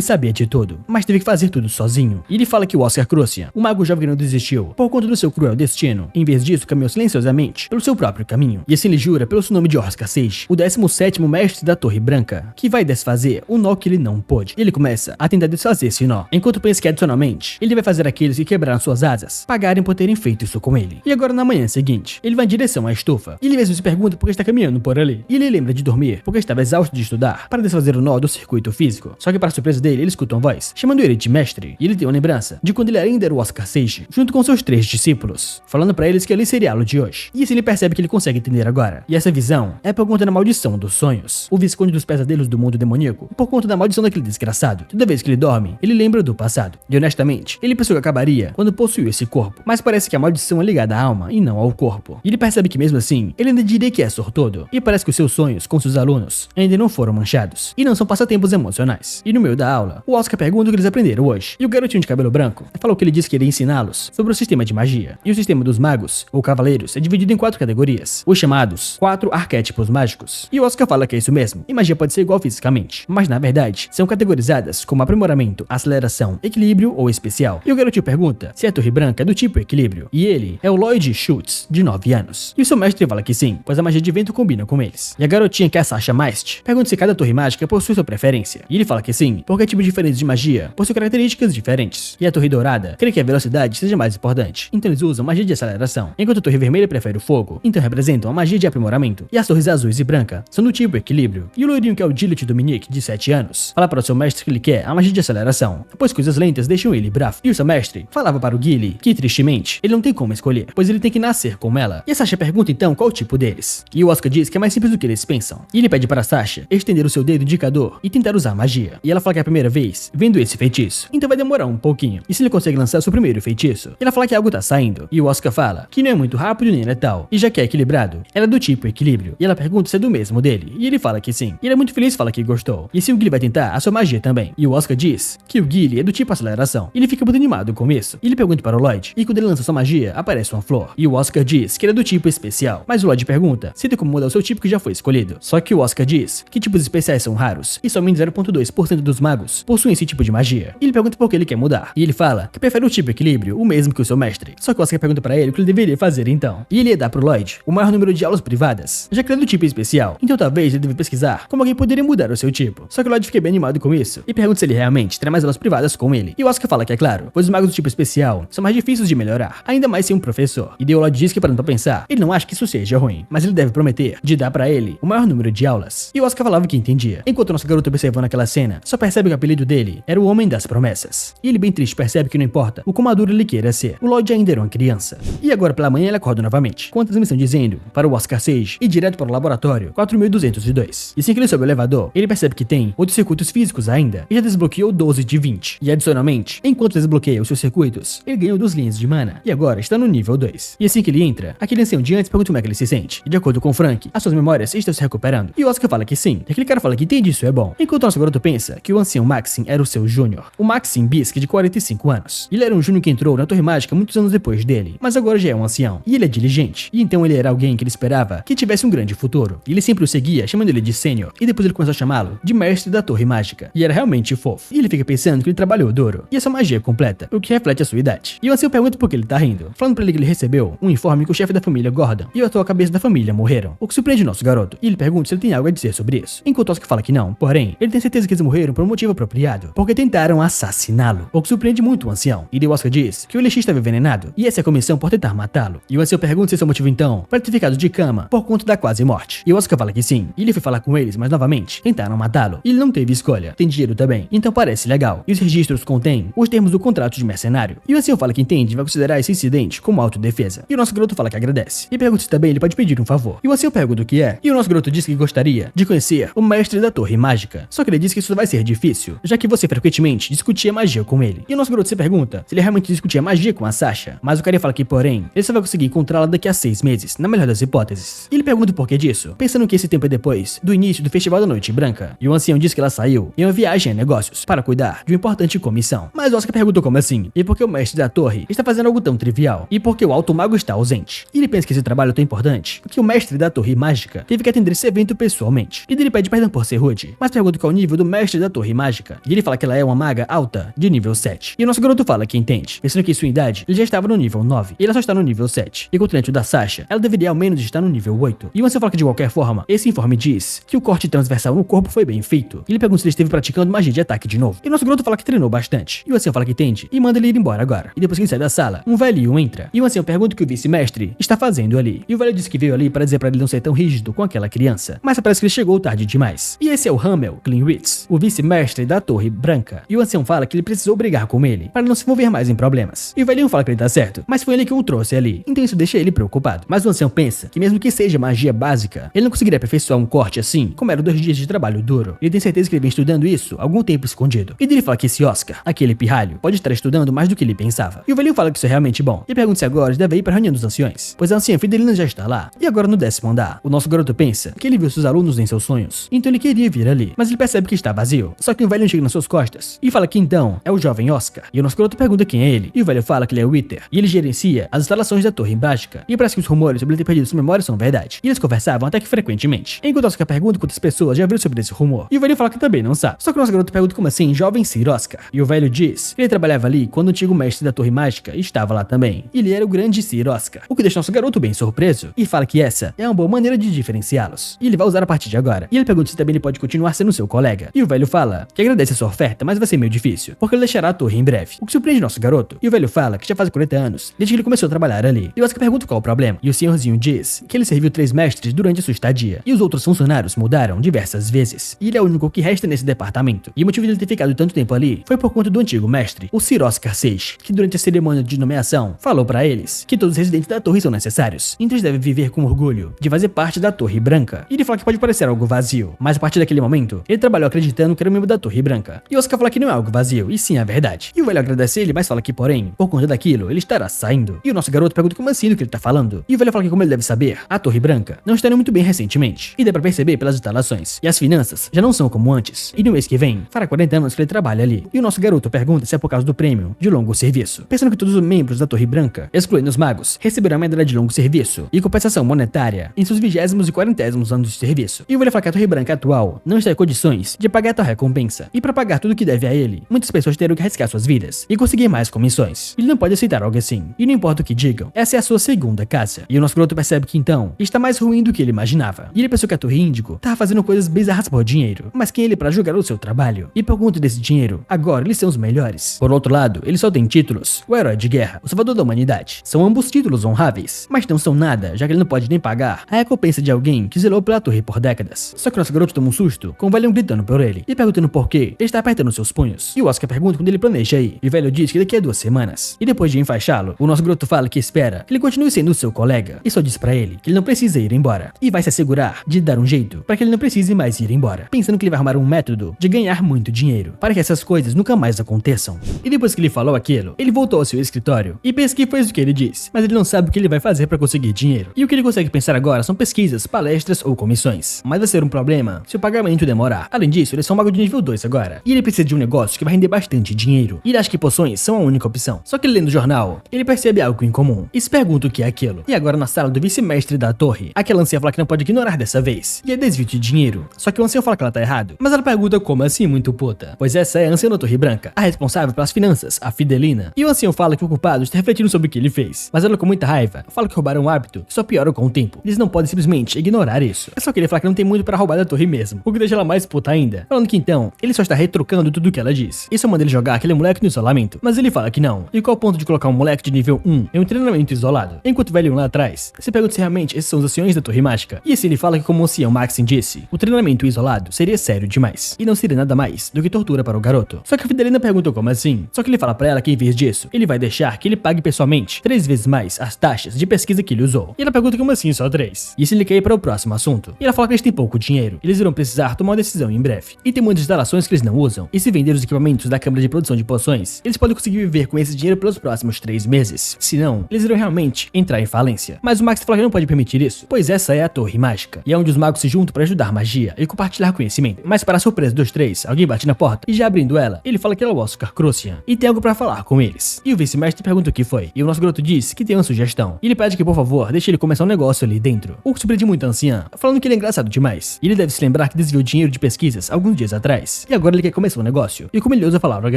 Speaker 1: sabia de tudo, mas teve que fazer tudo sozinho. E ele fala que o Oscar Crucian, o mago jovem que não desistiu por conta do seu cruel destino, em vez disso caminhou silenciosamente pelo seu próprio caminho. E assim ele jura pelo seu nome de Oscar Sage, o 17º mestre da Torre Branca, que vai desfazer o nó que ele não pôde. E ele começa a tentar desfazer esse nó, enquanto pensa que adicionalmente, ele vai fazer aqueles que quebraram suas asas pagarem por terem feito isso com ele. E agora na manhã seguinte, ele vai em direção à estufa. E ele mesmo se pergunta por que está caminhando por ali. E ele lembra de dormir, porque estava exausto de estudar, para desfazer o nó do circuito físico. Só que para surpresa dele, ele escuta uma voz, chamando ele de mestre. E ele tem uma lembrança de quando ele ainda era o Oscar Sage, junto com seus 3 discípulos, falando para eles que ali seria a aula de hoje. E assim ele percebe que ele consegue entender agora. E essa visão é por conta da maldição dos sonhos, o visconde dos pesadelos do mundo demoníaco, e por conta da maldição daquele desgraçado. Toda vez que ele dorme, ele lembra do passado. E honestamente, ele pensou que acabaria quando possuiu esse corpo, mas parece que a maldição é ligada à alma e não ao corpo. E ele percebe que mesmo assim, ele ainda diria que é sortudo. E parece que os seus sonhos com seus alunos ainda não foram manchados, e não são passatempos emocionais. E no meio da aula, o Oscar pergunta o que eles aprenderam hoje. E o garotinho de cabelo branco falou que ele disse que iria ensiná-los sobre o sistema de magia. E o sistema dos magos, ou cavaleiros, é dividido em 4 categorias, os chamados 4 arquétipos mágicos. E o Oscar fala que é isso mesmo, e magia pode ser igual fisicamente, mas na verdade, são categorizadas como aprimoramento, aceleração, equilíbrio ou especial. E o garotinho pergunta se a Torre Branca é do tipo equilíbrio, e ele é o Lloyd Schultz, de 9 anos. E o seu mestre fala que sim, pois a magia de vento combina com eles. E a garotinha, que é a Sasha Maist, pergunta se cada torre mágica possui sua preferência. E ele fala que sim, porque tipos diferentes de magia possuem características diferentes. E a Torre Dourada crê que a velocidade seja mais importante, então eles usam magia de aceleração, enquanto a Torre Vermelha prefere o fogo, então representam a magia de aprimoramento. E as torres azuis e branca são do tipo equilíbrio. E o loirinho, que é o Gillet Dominique, de 7 anos, fala para o seu mestre que ele quer a magia de aceleração, pois coisas lentas deixam ele bravo. E o seu mestre falava para o Gilly que, tristemente, ele não tem como escolher, pois ele tem que nascer com ela. E a Sasha pergunta então qual o tipo deles. E o Oscar diz que é mais simples do que eles pensam. E ele pede para a Sasha estender o seu dedo indicador e tentar usar magia. E ela fala que é a primeira vez vendo esse feitiço, então vai demorar um pouquinho. E se ele consegue lançar seu primeiro feitiço, ela fala que algo tá saindo. E o Oscar fala que não é muito rápido nem letal, e já que é equilibrado, ela é do tipo equilíbrio. E ela pergunta se é do mesmo dele, e ele fala que sim. E ele é muito feliz e fala que gostou. E se o Gilly vai tentar a sua magia também. E o Oscar diz que o Gilly é do tipo aceleração. E ele fica muito animado com isso. E ele pergunta para o Lloyd, e quando ele lança sua magia, aparece uma flor. E o Oscar diz que ele é do tipo especial, mas o Lloyd pergunta se tem como mudar o seu tipo que já foi escolhido. Só que o Oscar diz que tipos especiais são raros e somente 0,2% dos magos possuem esse tipo de magia. E ele pergunta por que ele quer mudar. E ele fala que prefere o tipo equilíbrio, o mesmo que o seu mestre. Só que o Oscar pergunta pra ele o que ele deveria fazer então. E ele ia dar pro Lloyd o maior número de aulas privadas, já que ele é do tipo especial. Então talvez ele deve pesquisar como alguém poderia mudar o seu tipo. Só que o Lloyd fica bem animado com isso e pergunta se ele realmente terá mais aulas privadas com ele. E o Oscar fala que é claro, pois os magos do tipo especial são mais difíceis de melhorar, ainda mais sem um professor. E daí o Lloyd diz que, parando pra pensar, ele não acha que isso seja ruim, mas ele deve prometer de dar pra ele o maior número de aulas. E o Oscar falava que entendia. Enquanto o nosso garoto observando aquela cena, só percebe que o apelido dele era o Homem das Promessas. E ele, bem triste, percebe que não importa o quão maduro ele queira ser, o Lloyd ainda era uma criança. E agora pela manhã ele acorda novamente, com a transmissão dizendo para o Oscar Sage ir direto para o laboratório 4202. E assim que ele sobe o elevador, ele percebe que tem outros circuitos físicos ainda, e já desbloqueou 12 de 20. E adicionalmente, enquanto desbloqueia os seus circuitos, ele ganhou 2 linhas de mana, e agora está no nível 2. E assim que ele entra, aquele ancião de antes pergunta como é que ele se sente. E de acordo com Frank, as suas memórias estão se recuperando. E o Oscar fala que sim, e aquele cara fala que entende isso é bom. Enquanto o nosso garoto pensa que o ancião Maxim era o seu júnior. O Maxim Bisk, de 45 anos. Ele era um júnior que entrou na Torre Mágica muitos anos depois dele, mas agora já é um ancião. E ele é diligente, e então ele era alguém que ele esperava que tivesse um grande futuro. E ele sempre o seguia, chamando ele de sênior, e depois ele começou a chamá-lo de mestre da Torre Mágica. E era realmente fofo. E ele fica pensando que ele trabalhou duro, e essa magia é completa, o que reflete a sua idade. E o ancião pergunta por que ele tá rindo, falando pra ele que ele recebeu um informe que o chefe da família Gordon e a atual cabeça da família morreram, o que surpreende o nosso garoto. E ele pergunta se ele tem algo a dizer sobre isso. Enquanto Oscar fala que não, porém, ele tem certeza que eles morreram por um motivo apropriado, porque tentaram assassiná-lo, o que surpreende muito o ancião. E daí o Oscar diz que o Elixir estava envenenado, e essa é a comissão por tentar matá-lo. E o ancião pergunta se esse é o motivo então para ter ficado de cama por conta da quase morte. E o Oscar fala que sim, e ele foi falar com eles, mas novamente tentaram matá-lo. E ele não teve escolha, tem dinheiro também, então parece legal. E os registros contêm os termos do contrato de mercenário. E o ancião fala que entende e vai considerar esse incidente como autodefesa. E o nosso garoto fala que agradece, e pergunta se também ele pode pedir um favor. E o ancião pergunta o que é, e o nosso garoto diz que gostaria de conhecer o mestre da Torre Mágica. Só que ele diz que isso vai ser difícil, já que você frequentemente discutia magia com ele. E o nosso garoto se pergunta se ele realmente discutia magia com a Sasha, mas o cara fala que, porém, ele só vai conseguir encontrá-la daqui a 6 meses, na melhor das hipóteses. E ele pergunta o porquê disso, pensando que esse tempo é depois do início do Festival da Noite Branca. E o ancião diz que ela saiu em uma viagem a negócios para cuidar de uma importante comissão. Mas o Oscar perguntou como assim, e por que o mestre da torre está fazendo algo tão trivial, e por que o alto mago está ausente. E ele pensa que esse trabalho é tão importante que o mestre da Torre Mágica teve que atender esse evento pessoalmente. E ele pede perdão por ser rude, mas pergunta qual é o nível do mestre da Torre Mágica. E ele fala que ela é uma maga alta, de nível 7. E o nosso garoto fala que entende, pensando que em sua idade ele já estava no nível 9, e ela só está no nível 7. E contra o da Sasha, ela deveria ao menos estar no nível 8. E o ancião fala que de qualquer forma, esse informe diz que o corte transversal no corpo foi bem feito. E ele pergunta se ele esteve praticando magia de ataque de novo. E o nosso garoto fala que treinou bastante. E o ancião fala que entende e manda ele ir embora agora. E depois que ele sai da sala, um velhinho entra. E o ancião pergunta o que o vice-mestre está fazendo ali. E o velho diz que veio ali para dizer para ele não ser tão rígido com aquela criança. Mas parece que ele chegou tarde demais. E esse é o Hamel Glenritz, o vice-mestre da Torre Branca. E o ancião fala que ele precisou brigar com ele para não se envolver mais em problemas. E o velhinho fala que ele tá certo, mas foi ele que o trouxe ali. Então isso deixa ele preocupado. Mas o ancião pensa que mesmo que seja magia básica, ele não conseguiria aperfeiçoar um corte assim, como eram 2 dias de trabalho duro. Ele tem certeza que ele vem estudando isso há algum tempo escondido. E ele fala que esse Oscar, aquele pirralho, pode estar estudando mais do que ele pensava. E o velhinho fala que isso é realmente bom. E pergunta se agora ele deve ir para a reunião dos anciões, pois a anciã Fidelina já está lá. E agora no 10º andar, o nosso garoto pensa que ele viu seus alunos em seus sonhos, então ele queria vir ali, mas ele percebe que está vazio. Só que o velho chega nas suas costas e fala que então é o jovem Oscar. E o nosso garoto pergunta quem é ele, e o velho fala que ele é o Wither, e ele gerencia as instalações da Torre Mágica. E parece que os rumores sobre ele ter perdido sua memória são verdade. E eles conversavam até que frequentemente. Enquanto Oscar pergunta quantas pessoas já viram sobre esse rumor, e o velho fala que também não sabe. Só que o nosso garoto pergunta como assim, jovem Sir Oscar. E o velho diz que ele trabalhava ali quando o antigo mestre da Torre Mágica estava lá também. E ele era o grande Sir Oscar, o que deixa nosso garoto bem surpreso. E fala que essa é uma boa maneira de diferenciá-los. E ele vai usar a partir de agora. E ele pergunta se também ele pode continuar sendo seu colega. E o velho fala que agradece a sua oferta, mas vai ser meio difícil, porque ele deixará a torre em breve. O que surpreende nosso garoto. E o velho fala que já faz 40 anos, desde que ele começou a trabalhar ali. E o Oscar pergunta qual o problema. E o senhorzinho diz que ele serviu 3 mestres durante a sua estadia. E os outros funcionários mudaram diversas vezes. E ele é o único que resta nesse departamento. E o motivo dele ter ficado tanto tempo ali foi por conta do antigo mestre, o Sir Oscar Sage, que durante a cerimônia de nomeação falou pra eles que todos os residentes da torre são necessários. Então eles devem viver com orgulho de fazer parte da Torre Branca. E ele fala que pode parecer algo vazio, mas a partir daquele momento, ele trabalhou acreditando que era um membro da Torre Branca. E o Oscar fala que não é algo vazio, e sim a verdade. E o velho agradece ele, mas fala que, porém, por conta daquilo, ele estará saindo. E o nosso garoto pergunta como assim do que ele tá falando. E o velho fala que, como ele deve saber, a Torre Branca não está indo muito bem recentemente. E dá pra perceber pelas instalações. E as finanças já não são como antes. E no mês que vem, fará 40 anos que ele trabalha ali. E o nosso garoto pergunta se é por causa do prêmio de longo serviço. Pensando que todos os membros da Torre Branca já excluindo os magos, receberão a medalha de longo serviço e compensação monetária em seus 20º e 40º anos de serviço. E o velho fala que a Torre Branca atual não está em condições de pagar tal recompensa, e para pagar tudo que deve a ele, muitas pessoas terão que arriscar suas vidas e conseguir mais comissões. Ele não pode aceitar algo assim, e não importa o que digam, essa é a sua segunda casa. E o nosso piloto percebe que então está mais ruim do que ele imaginava. E ele pensou que a Torre Índigo estava fazendo coisas bizarras por dinheiro, mas quem é ele para julgar o seu trabalho? E por conta desse dinheiro, agora eles são os melhores. Por outro lado, eles só têm títulos: o herói de guerra, o salvador da humanidade. São ambos títulos honráveis, mas não são nada, já que ele não pode nem pagar a recompensa de alguém que zelou pela torre por décadas. Só que o nosso garoto toma um susto com o velho gritando por ele e perguntando por que ele está apertando seus punhos. E o Oscar pergunta quando ele planeja ir, e o velho diz que daqui a 2 semanas. E depois de enfaixá-lo, o nosso garoto fala que espera que ele continue sendo seu colega, e só diz pra ele que ele não precisa ir embora, e vai se assegurar de dar um jeito para que ele não precise mais ir embora, pensando que ele vai arrumar um método de ganhar muito dinheiro, para que essas coisas nunca mais aconteçam. E depois que ele falou aquilo, ele voltou ao seu escritório e pensa que fez o que ele disse, mas ele não sabe o que ele vai fazer para conseguir dinheiro. E o que ele consegue pensar agora são pesquisas, palestras ou comissões. Mas vai ser um problema se o pagamento demorar. Além disso, ele é só um mago de nível 2 agora, e ele precisa de um negócio que vai render bastante dinheiro. E ele acha que poções são a única opção. Só que lendo o jornal, ele percebe algo incomum e se pergunta o que é aquilo. E agora na sala do vice-mestre da torre, aquela anciã fala que não pode ignorar dessa vez, e é desvio de dinheiro. Só que o ancião fala que ela tá errado, mas ela pergunta como assim muito puta, pois essa é a anciã da Torre Branca, a responsável pelas finanças, a Fidelina. E o ancião fala que o culpado está refletindo sobre o que ele fez, mas ela com muita raiva fala que roubaram um hábito que só piora com o tempo. Eles não podem simplesmente ignorar isso. É só que ele fala que não tem muito para roubar da torre mesmo, o que deixa ela mais puta ainda, falando que então ele só está retrucando tudo o que ela diz. Isso manda ele jogar aquele moleque no isolamento, mas ele fala que não. E qual o ponto de colocar um moleque de nível 1 em um treinamento isolado? Enquanto o velho lá atrás se pergunta se realmente esses são os anciões da Torre Mágica. E assim ele fala que, como o ancião Maxim disse, o treinamento isolado seria sério demais, e não seria nada mais do que tortura para o garoto. Só que a Fidelina perguntou como assim. Só que ele fala pra ela que em vez disso, ele vai deixar que ele pague pessoalmente 3 vezes mais as taxas de pesquisa que ele usou. E ela pergunta como assim só 3? E isso ele quer ir para o próximo assunto. E ela fala que eles têm pouco dinheiro, eles irão precisar tomar uma decisão em breve. E tem muitas instalações que eles não usam, e se vender os equipamentos da câmara de produção de poções, eles podem conseguir viver com esse dinheiro pelos próximos 3 meses. Se não, eles irão realmente entrar em falência. Mas o Max fala que não pode permitir isso, pois essa é a Torre Mágica, e é onde os magos se juntam para ajudar magia e compartilhar conhecimento. Mas para a surpresa dos 3, alguém bate na porta, e já abrindo ela, ele fala que é o Oscar Crucian, e tem algo para falar com eles. E o vice-mestre pergunta o que foi, e o nosso garoto diz que tem uma sugestão, e ele pede que por favor deixe ele começar um negócio ali dentro. O que surpreende muito a anciã, falando que ele é engraçado demais, e ele deve se lembrar que desviou dinheiro de pesquisas alguns dias atrás, e agora ele quer começar um negócio. E como ele ousa falar algo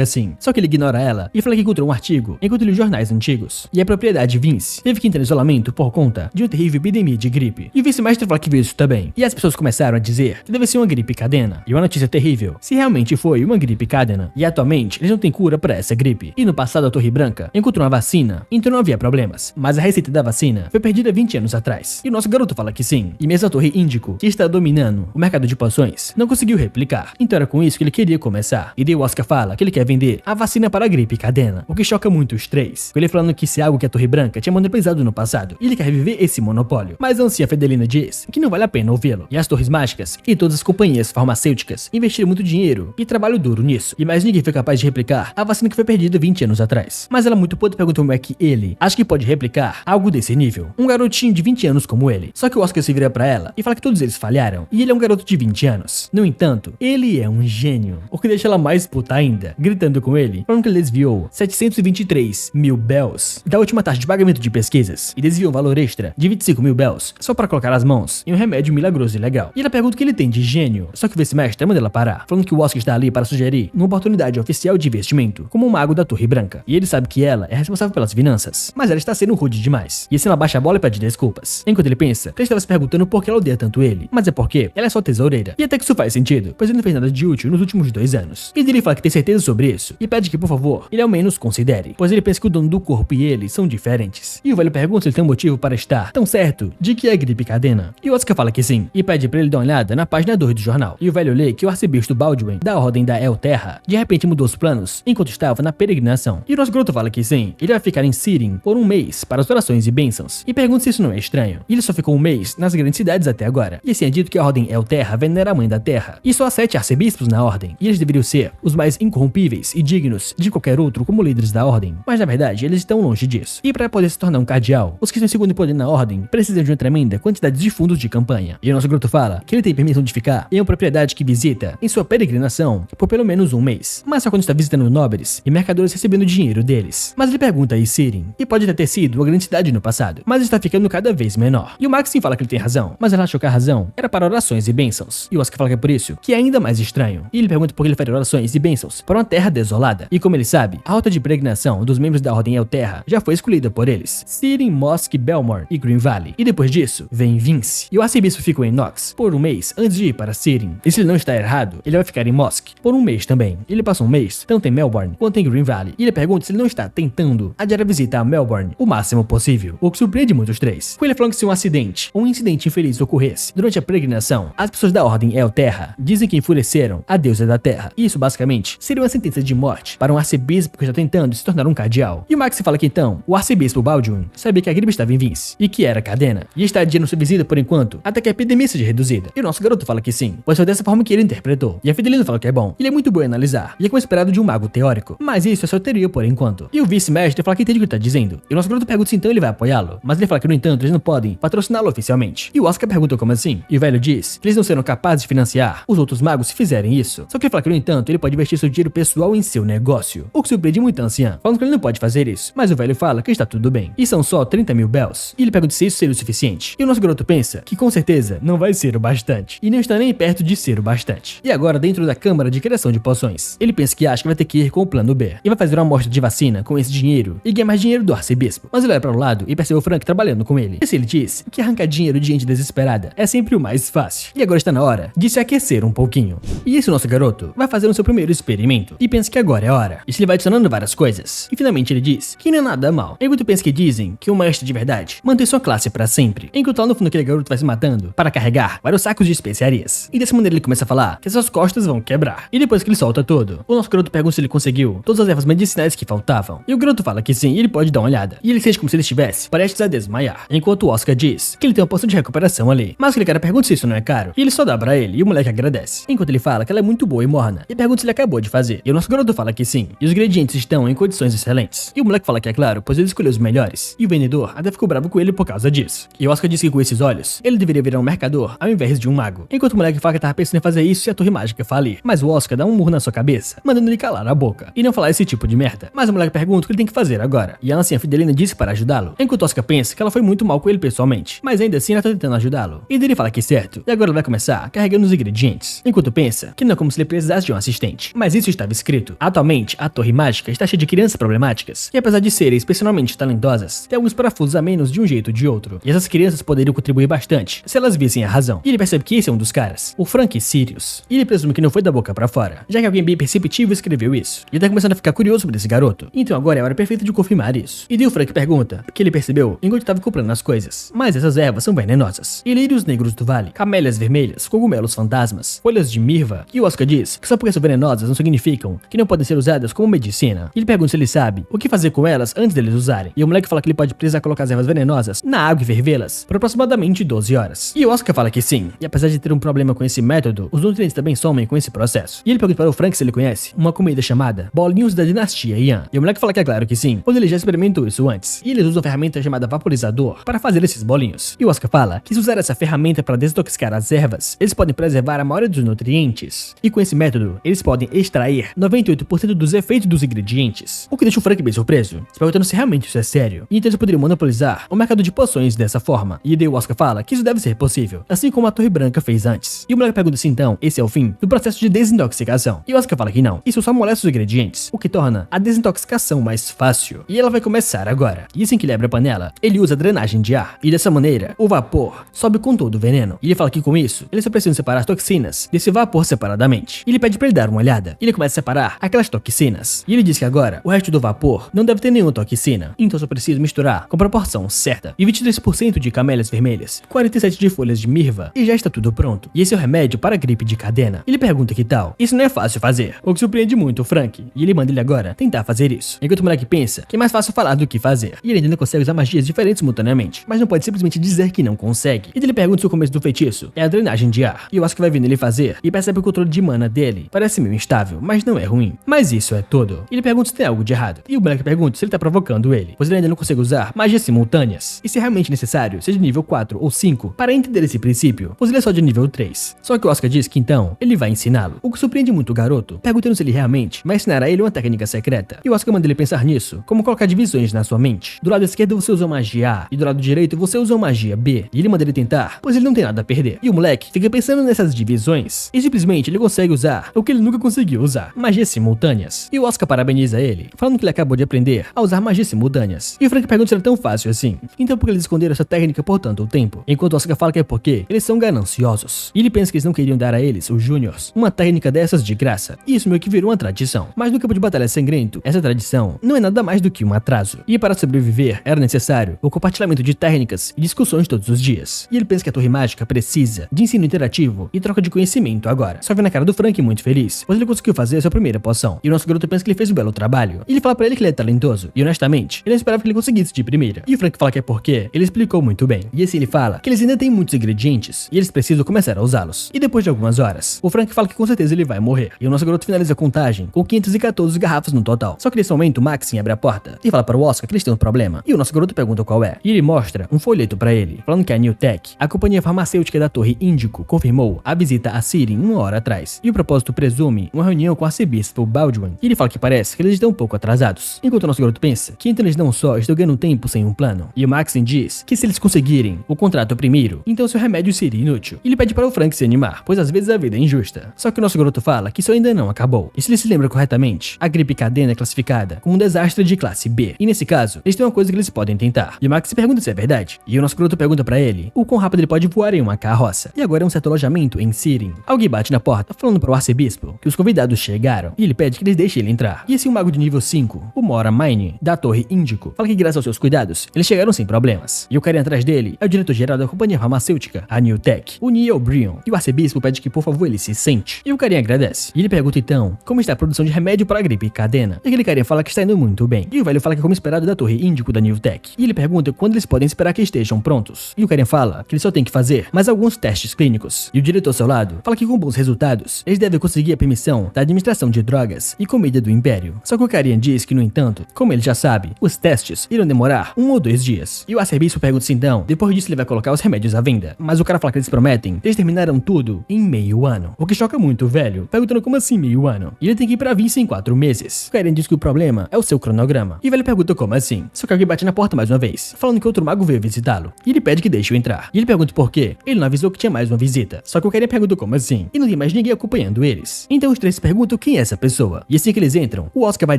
Speaker 1: assim, só que ele ignora ela e fala que encontrou um artigo enquanto lia os jornais antigos, e a propriedade Vince teve que entrar em isolamento por conta de uma terrível epidemia de gripe. E o vice-mestre fala que viu isso também, e as pessoas começaram a dizer que deve ser uma gripe cadena, e uma notícia terrível, se realmente foi uma gripe cadena. E atualmente eles não têm cura para essa gripe. E no passado a Torre Branca encontrou uma vacina, então não havia problemas, mas a receita da vacina foi perdida 20 anos atrás. E o nosso garoto fala que sim, e mesmo a Torre Índigo, que está dominando o mercado de poções, não conseguiu replicar. Então era com isso que ele queria começar. E daí o Oscar fala que ele quer vender a vacina para a gripe cadena, o que choca muito os 3, com ele falando que isso é algo que a Torre Branca tinha monopolizado no passado, e ele quer reviver esse monopólio. Mas a anciã Fidelina diz que não vale a pena ouvi-lo, e as Torres Mágicas e todas as companhias farmacêuticas investiram muito dinheiro e trabalho duro nisso, e mais ninguém foi capaz de replicar a vacina que foi perdida 20 anos atrás. Mas ela muito puta perguntou como é que ele acha que pode replicar algo desse nível, um garotinho de 20 anos como ele. Só que o Oscar se vira pra ela e fala que todos eles falharam, e ele é um garoto de 20 anos. No entanto, ele é um gênio, o que deixa ela mais puta ainda, gritando com ele, falando que ele desviou 723 mil bells da última taxa de pagamento de pesquisas, e desviou um valor extra de 25 mil bells só para colocar as mãos em um remédio milagroso e legal. E ela pergunta o que ele tem de gênio, só que o vice-mestre manda ela parar, falando que o Oscar está ali para sugerir uma oportunidade oficial de investimento, como um mago da Torre Branca, e ele sabe que ela é responsável pelas finanças, mas ela está sendo rude demais. E assim ela baixa a bola e pede desculpas, enquanto ele pensa que ele estava se perguntando por que ela odeia tanto ele, mas é porque ela é só tesoureira. E até que isso faz sentido, pois ele não fez nada de útil nos últimos 2 anos. E ele fala que tem certeza sobre isso, e pede que por favor, ele ao menos considere, pois ele pensa que o dono do corpo e ele são diferentes. E o velho pergunta se ele tem um motivo para estar tão certo de que é gripe cadena. E o Oscar fala que sim, e pede pra ele dar uma olhada na página 2 do jornal. E o velho lê que o arcebispo Baldwin, da Ordem da El Terra, de repente mudou os planos enquanto estava na peregrinação. E o nosso garoto fala que sim, ele vai ficar em Sirin por 1 mês para as orações e bênçãos, e pergunta se isso não é estranho. E ele só ficou 1 mês nas grandes cidades até agora. E assim é dito que a Ordem El Terra venera a mãe da Terra, e só há 7 arcebispos na Ordem, e eles deveriam ser os mais incorrompíveis e dignos de qualquer outro como líderes da Ordem. Mas na verdade, eles estão longe disso. E para poder se tornar um cardeal, os que estão em segundo poder na Ordem precisam de uma tremenda quantidade de fundos de campanha. E o nosso garoto fala que ele tem permissão de ficar em uma propriedade que visita em sua peregrinação por pelo menos 1 mês, mas só quando está visitando nobres e mercadores recebendo dinheiro deles. Mas ele pergunta a Sirin e pode até ter sido uma grande cidade no passado, mas está ficando cada vez menor. E o Max sim fala que ele tem razão, mas ela achou que a razão era para orações e bênçãos. E o Oscar fala que é por isso que é ainda mais estranho. E ele pergunta por que ele faria orações e bênçãos para uma terra desolada. E como ele sabe, a rota de peregrinação dos membros da Ordem Elterra já foi escolhida por eles: Ciri, Mosque, Belmore e Green Valley. E depois disso, vem Vince. E o arcebispo ficou em Nox por um mês antes de ir para Ciri. E se ele não está errado, ele vai ficar em Mosque por um mês também. Ele passa um mês tanto em Melbourne quanto em Green Valley. E ele pergunta se ele não está tentando adiar a visita a Melbourne o máximo possível, o que surpreende muito os três. Com ele falando que se um acidente ou um incidente infeliz ocorresse durante a peregrinação, as pessoas da Ordem Elterra dizem que enfureceram a deusa da terra. E isso basicamente seria uma sentença de morte para um arcebispo que está tentando se tornar um cardeal. E o Max fala que então o arcebispo Baldwin sabia que a gripe estava em Vince e que era cadena, e está adiando sua visita por enquanto até que a epidemia seja reduzida. E o nosso garoto fala que sim, pois foi dessa forma que ele interpretou. E a Fidelina fala que é bom. Ele é muito bom em analisar, e é como esperado de um mago teórico, mas isso é só teoria por enquanto. E o vice-mestre fala que entende o que ele está dizendo. E o nosso garoto pergunta se então ele vai apoiá-lo, mas ele fala que no entanto eles não podem patrociná-lo oficialmente. E o Oscar pergunta como assim, e o velho diz que eles não serão capazes de financiar os outros magos se fizerem isso. Só que ele fala que no entanto ele pode investir seu dinheiro pessoal em seu negócio, o que surpreende muito a anciã, falando que ele não pode fazer isso. Mas o velho fala que está tudo bem, e são só 30 mil bells. E ele pergunta se isso seria o suficiente. E o nosso garoto pensa que com certeza não vai ser o bastante, e não está nem perto de ser o bastante. E agora dentro da câmara de criação de poções, ele pensa que acha que vai ter que ir com o plano B, e vai fazer uma amostra de vacina com esse dinheiro e ganhar mais dinheiro do arcebispo. Mas ele olha para o lado e percebe o Frank trabalhando com ele. E se ele diz que arrancar dinheiro de gente desesperada é sempre o mais fácil. E agora está na hora de se aquecer um pouquinho. E esse nosso garoto vai fazer o seu primeiro experimento, e pensa que agora é a hora. E se ele vai adicionando várias coisas, e finalmente ele diz que não é nada mal. Enquanto pensa que dizem que um mestre de verdade mantém sua classe para sempre, enquanto lá no fundo aquele garoto vai se matando para carregar vários sacos de especiarias. E dessa maneira ele começa a falar que suas costas vão quebrar. E depois que ele solta tudo, o nosso garoto pergunta se ele conseguiu todas as ervas medicinais que faltavam. E o garoto fala que sim, e ele pode dar uma olhada. E ele sente como se ele estivesse prestes a desmaiar, enquanto o Oscar diz que ele tem uma poção de recuperação ali. Mas aquele cara pergunta se isso não é caro, e ele só dá pra ele, e o moleque agradece. Enquanto ele fala que ela é muito boa e morna, e pergunta se ele acabou de fazer. E o nosso garoto fala que sim, e os ingredientes estão em condições excelentes. E o moleque fala que é claro, pois ele escolheu os melhores. E o vendedor até ficou bravo com ele por causa disso. E o Oscar diz que com esses olhos, ele deveria virar um mercador ao invés de um mago. Enquanto o moleque fala que tava pensando em fazer isso se a torre mágica falir. Mas o Oscar dá um murro na sua cabeça, mandando ele calar a boca e não falar esse tipo de merda. Mas o moleque pergunta o que ele tem que fazer agora. E a anciã Fidelina disse para ajudá-lo. Enquanto o Oscar pensa que ela foi muito mal com ele pessoalmente, mas ainda assim ela tá tentando ajudá-lo. E ele fala que é certo, e agora ele vai começar carregando os ingredientes. Enquanto pensa que não é como se ele precisasse de um assistente. Mas isso estava escrito. Atualmente, a torre mágica está cheia de crianças problemáticas, e apesar de serem especialmente talentosas, tem alguns parafusos a menos de um jeito ou de outro. E essas crianças poderiam contribuir bastante, se elas vissem a razão. E ele percebe que esse é um dos caras, o Frank Sirius. E ele presume que não foi da boca pra fora, já que alguém bem perceptível escreveu isso. E ele tá começando a ficar curioso sobre esse garoto. Então agora é a hora perfeita de confirmar isso. E daí o Frank pergunta o que ele percebeu enquanto estava comprando as coisas. Mas essas ervas são venenosas. E lírios negros do vale, camélias vermelhas, cogumelos fantasmas, folhas de mirva. E o Oscar diz que só porque são venenosas não significam que não podem ser usadas como medicina. E ele pergunta se ele sabe o que fazer com elas antes deles usarem. E o moleque fala que ele pode precisar colocar as ervas venenosas na água e fervê-las por aproximadamente 12 horas. E o Oscar fala que sim. E apesar de ter um problema com esse método, os nutrientes também somem com esse processo. E ele pergunta para o Frank se ele conhece uma comida chamada bolinhos da dinastia Yan. E o moleque fala que é claro que sim, pois ele já experimentou isso antes. E eles usam a ferramenta chamada vaporizador para fazer esses bolinhos. E o Oscar fala que se usar essa ferramenta para desintoxicar as ervas, eles podem preservar a maioria dos nutrientes. E com esse método, eles podem extrair 98% dos efeitos dos ingredientes. O que deixa o Frank bem surpreso, se perguntando se realmente isso é sério. E então eles poderiam monopolizar o mercado de poções dessa forma. E daí o Oscar fala que isso deve ser possível, assim como a Torre Branca fez antes. E o moleque pergunta se então esse é o fim do processo de desintoxicação. E o Oscar fala que não, isso só amolece os ingredientes, o que torna a desintoxicação mais fácil. E ela vai começar agora. E assim que ele abre a panela, ele usa a drenagem de ar. E dessa maneira, o vapor sobe com todo o veneno. E ele fala que com isso, ele só precisa separar as toxinas desse vapor separadamente. E ele pede pra ele dar uma olhada. E ele começa a separar aquelas toxinas. E ele diz que agora, o resto do vapor não deve ter nenhuma toxina. Então só precisa misturar com a proporção certa. E 23% de camélias vermelhas, 47% de folhas de mirva. E já está tudo pronto. E esse é o remédio para a gripe de cadena. Ele pergunta que tal. Isso não é fácil fazer, o que surpreende muito o Frank. E ele manda ele agora tentar fazer isso. Enquanto o moleque pensa que é mais fácil falar do que fazer. E ele ainda consegue usar magias diferentes simultaneamente, mas não pode simplesmente dizer que não consegue. E ele pergunta se o começo do feitiço é a drenagem de ar. E o Oscar vai vendo ele fazer e percebe que o controle de mana dele parece meio instável, mas não é ruim. Mas isso é tudo. E ele pergunta se tem algo de errado. E o moleque pergunta se ele tá provocando ele, pois ele ainda não consegue usar magias simultâneas. E se é realmente necessário ser de nível 4 ou 5 para entender esse princípio, pois ele é só de nível 3. Só que o Oscar diz que então ele vai ensiná-lo, o que surpreende muito o garoto, perguntando se ele realmente vai ensinar a ele uma técnica secreta. E o Oscar manda ele pensar nisso, como colocar divisões na sua mente. Do lado esquerdo você usa magia A e do lado direito você usa magia B. E ele manda ele tentar, pois ele não tem nada a perder. E o moleque fica pensando nessas divisões e simplesmente ele consegue usar o que ele nunca conseguiu usar: magias simultâneas. E o Oscar parabeniza ele, falando que ele acabou de aprender a usar magias simultâneas. E o Frank pergunta se era tão fácil assim. Então por que eles esconderam essa técnica por tanto tempo? Enquanto o Oscar fala que é porque eles são gananciosos. E ele pensa que eles não queriam dar a eles, os Júniors, uma técnica dessas de graça. E isso meio que virou uma tradição. Mas no campo de batalha sangrento, essa tradição não é nada mais do que um atraso. E para sobreviver, era necessário o compartilhamento de técnicas e discussões todos os dias. E ele pensa que a Torre Mágica precisa de ensino interativo e troca de conhecimento agora. Só vê na cara do Frank muito feliz, pois ele conseguiu fazer a sua primeira poção. E o nosso garoto pensa que ele fez um belo trabalho. E ele fala pra ele que ele é talentoso. E honestamente, ele não esperava que ele conseguisse de primeira. E o Frank fala que é porque ele explicou muito bem. E assim ele fala que eles ainda têm muitos ingredientes e eles precisam começar a usá-los. E depois de algumas horas, o Frank fala que com certeza ele vai morrer. E o nosso garoto finaliza a contagem com 514 garrafas no total. Só que nesse momento o Maxim abre a porta e fala para o Oscar que eles têm um problema. E o nosso garoto pergunta qual é. E ele mostra um folheto pra ele, falando que a New Tech, a companhia farmacêutica da Torre Índico, confirmou a visita a Sirin 1 hora atrás. E o propósito presume uma reunião com o arcebispo Baldwin. E ele fala que parece que eles estão um pouco atrasados. Enquanto o nosso garoto pensa que então eles não só estão ganhando tempo sem um plano. E o Maxim diz que se eles conseguirem o contrato primeiro, então seu remédio seria inútil. E ele pede para o Frank se animar, pois às vezes a vida é injusta. Só que o nosso garoto fala que isso ainda não acabou. E se ele se lembra corretamente, a gripe cadena é classificada como um desastre de classe B. E nesse caso, eles têm uma coisa que eles podem tentar. E o Max se pergunta se é verdade. E o nosso garoto pergunta pra ele o quão rápido ele pode voar em uma carroça. E agora é um certo alojamento em Sirin. Alguém bate na porta, falando para o arcebispo que os convidados chegaram. E ele pede que eles deixem ele entrar. E esse um mago de nível 5, o Mora Mine, da Torre Índico, fala que graças aos seus cuidados, eles chegaram sem problemas. E o cara atrás dele é o diretor-geral da companhia farmacêutica, a New Tech, o Neil Brion. E o arcebispo pede que por favor ele se sente. E o carinha agradece. E ele pergunta então como está a produção de remédio para a gripe cadena. E aquele carinha fala que está indo muito bem. E o velho fala que é como esperado da Torre Índico da New Tech. E ele pergunta quando eles podem esperar que estejam prontos. E o carinha fala que ele só tem que fazer mais alguns testes clínicos. E o diretor ao seu lado fala que com bons resultados, eles devem conseguir a permissão da administração de drogas e comida do Império. Só que o carinha diz que, no entanto, como ele já sabe, os testes irão demorar 1 ou 2 dias. E o arcebispo pergunta se então, depois disso ele vai colocar os remédios à venda. Mas o cara fala que eles prometem que eles terminaram tudo em meio ano. O que choca muito o velho, perguntando como assim meio ano? E ele tem que ir pra Vinci em 4 meses. O carinha diz que o problema é o seu cronograma. E o velho pergunta como assim? Só que alguém bate na porta mais uma vez, falando que outro mago veio visitá-lo. E ele pede que deixe-o entrar. E ele pergunta por quê. Ele não avisou que tinha mais uma visita. Só que o carinha pergunta como assim? E não tem mais ninguém acompanhando eles. Então os três se perguntam quem é essa pessoa. E assim que eles entram, o Oscar vai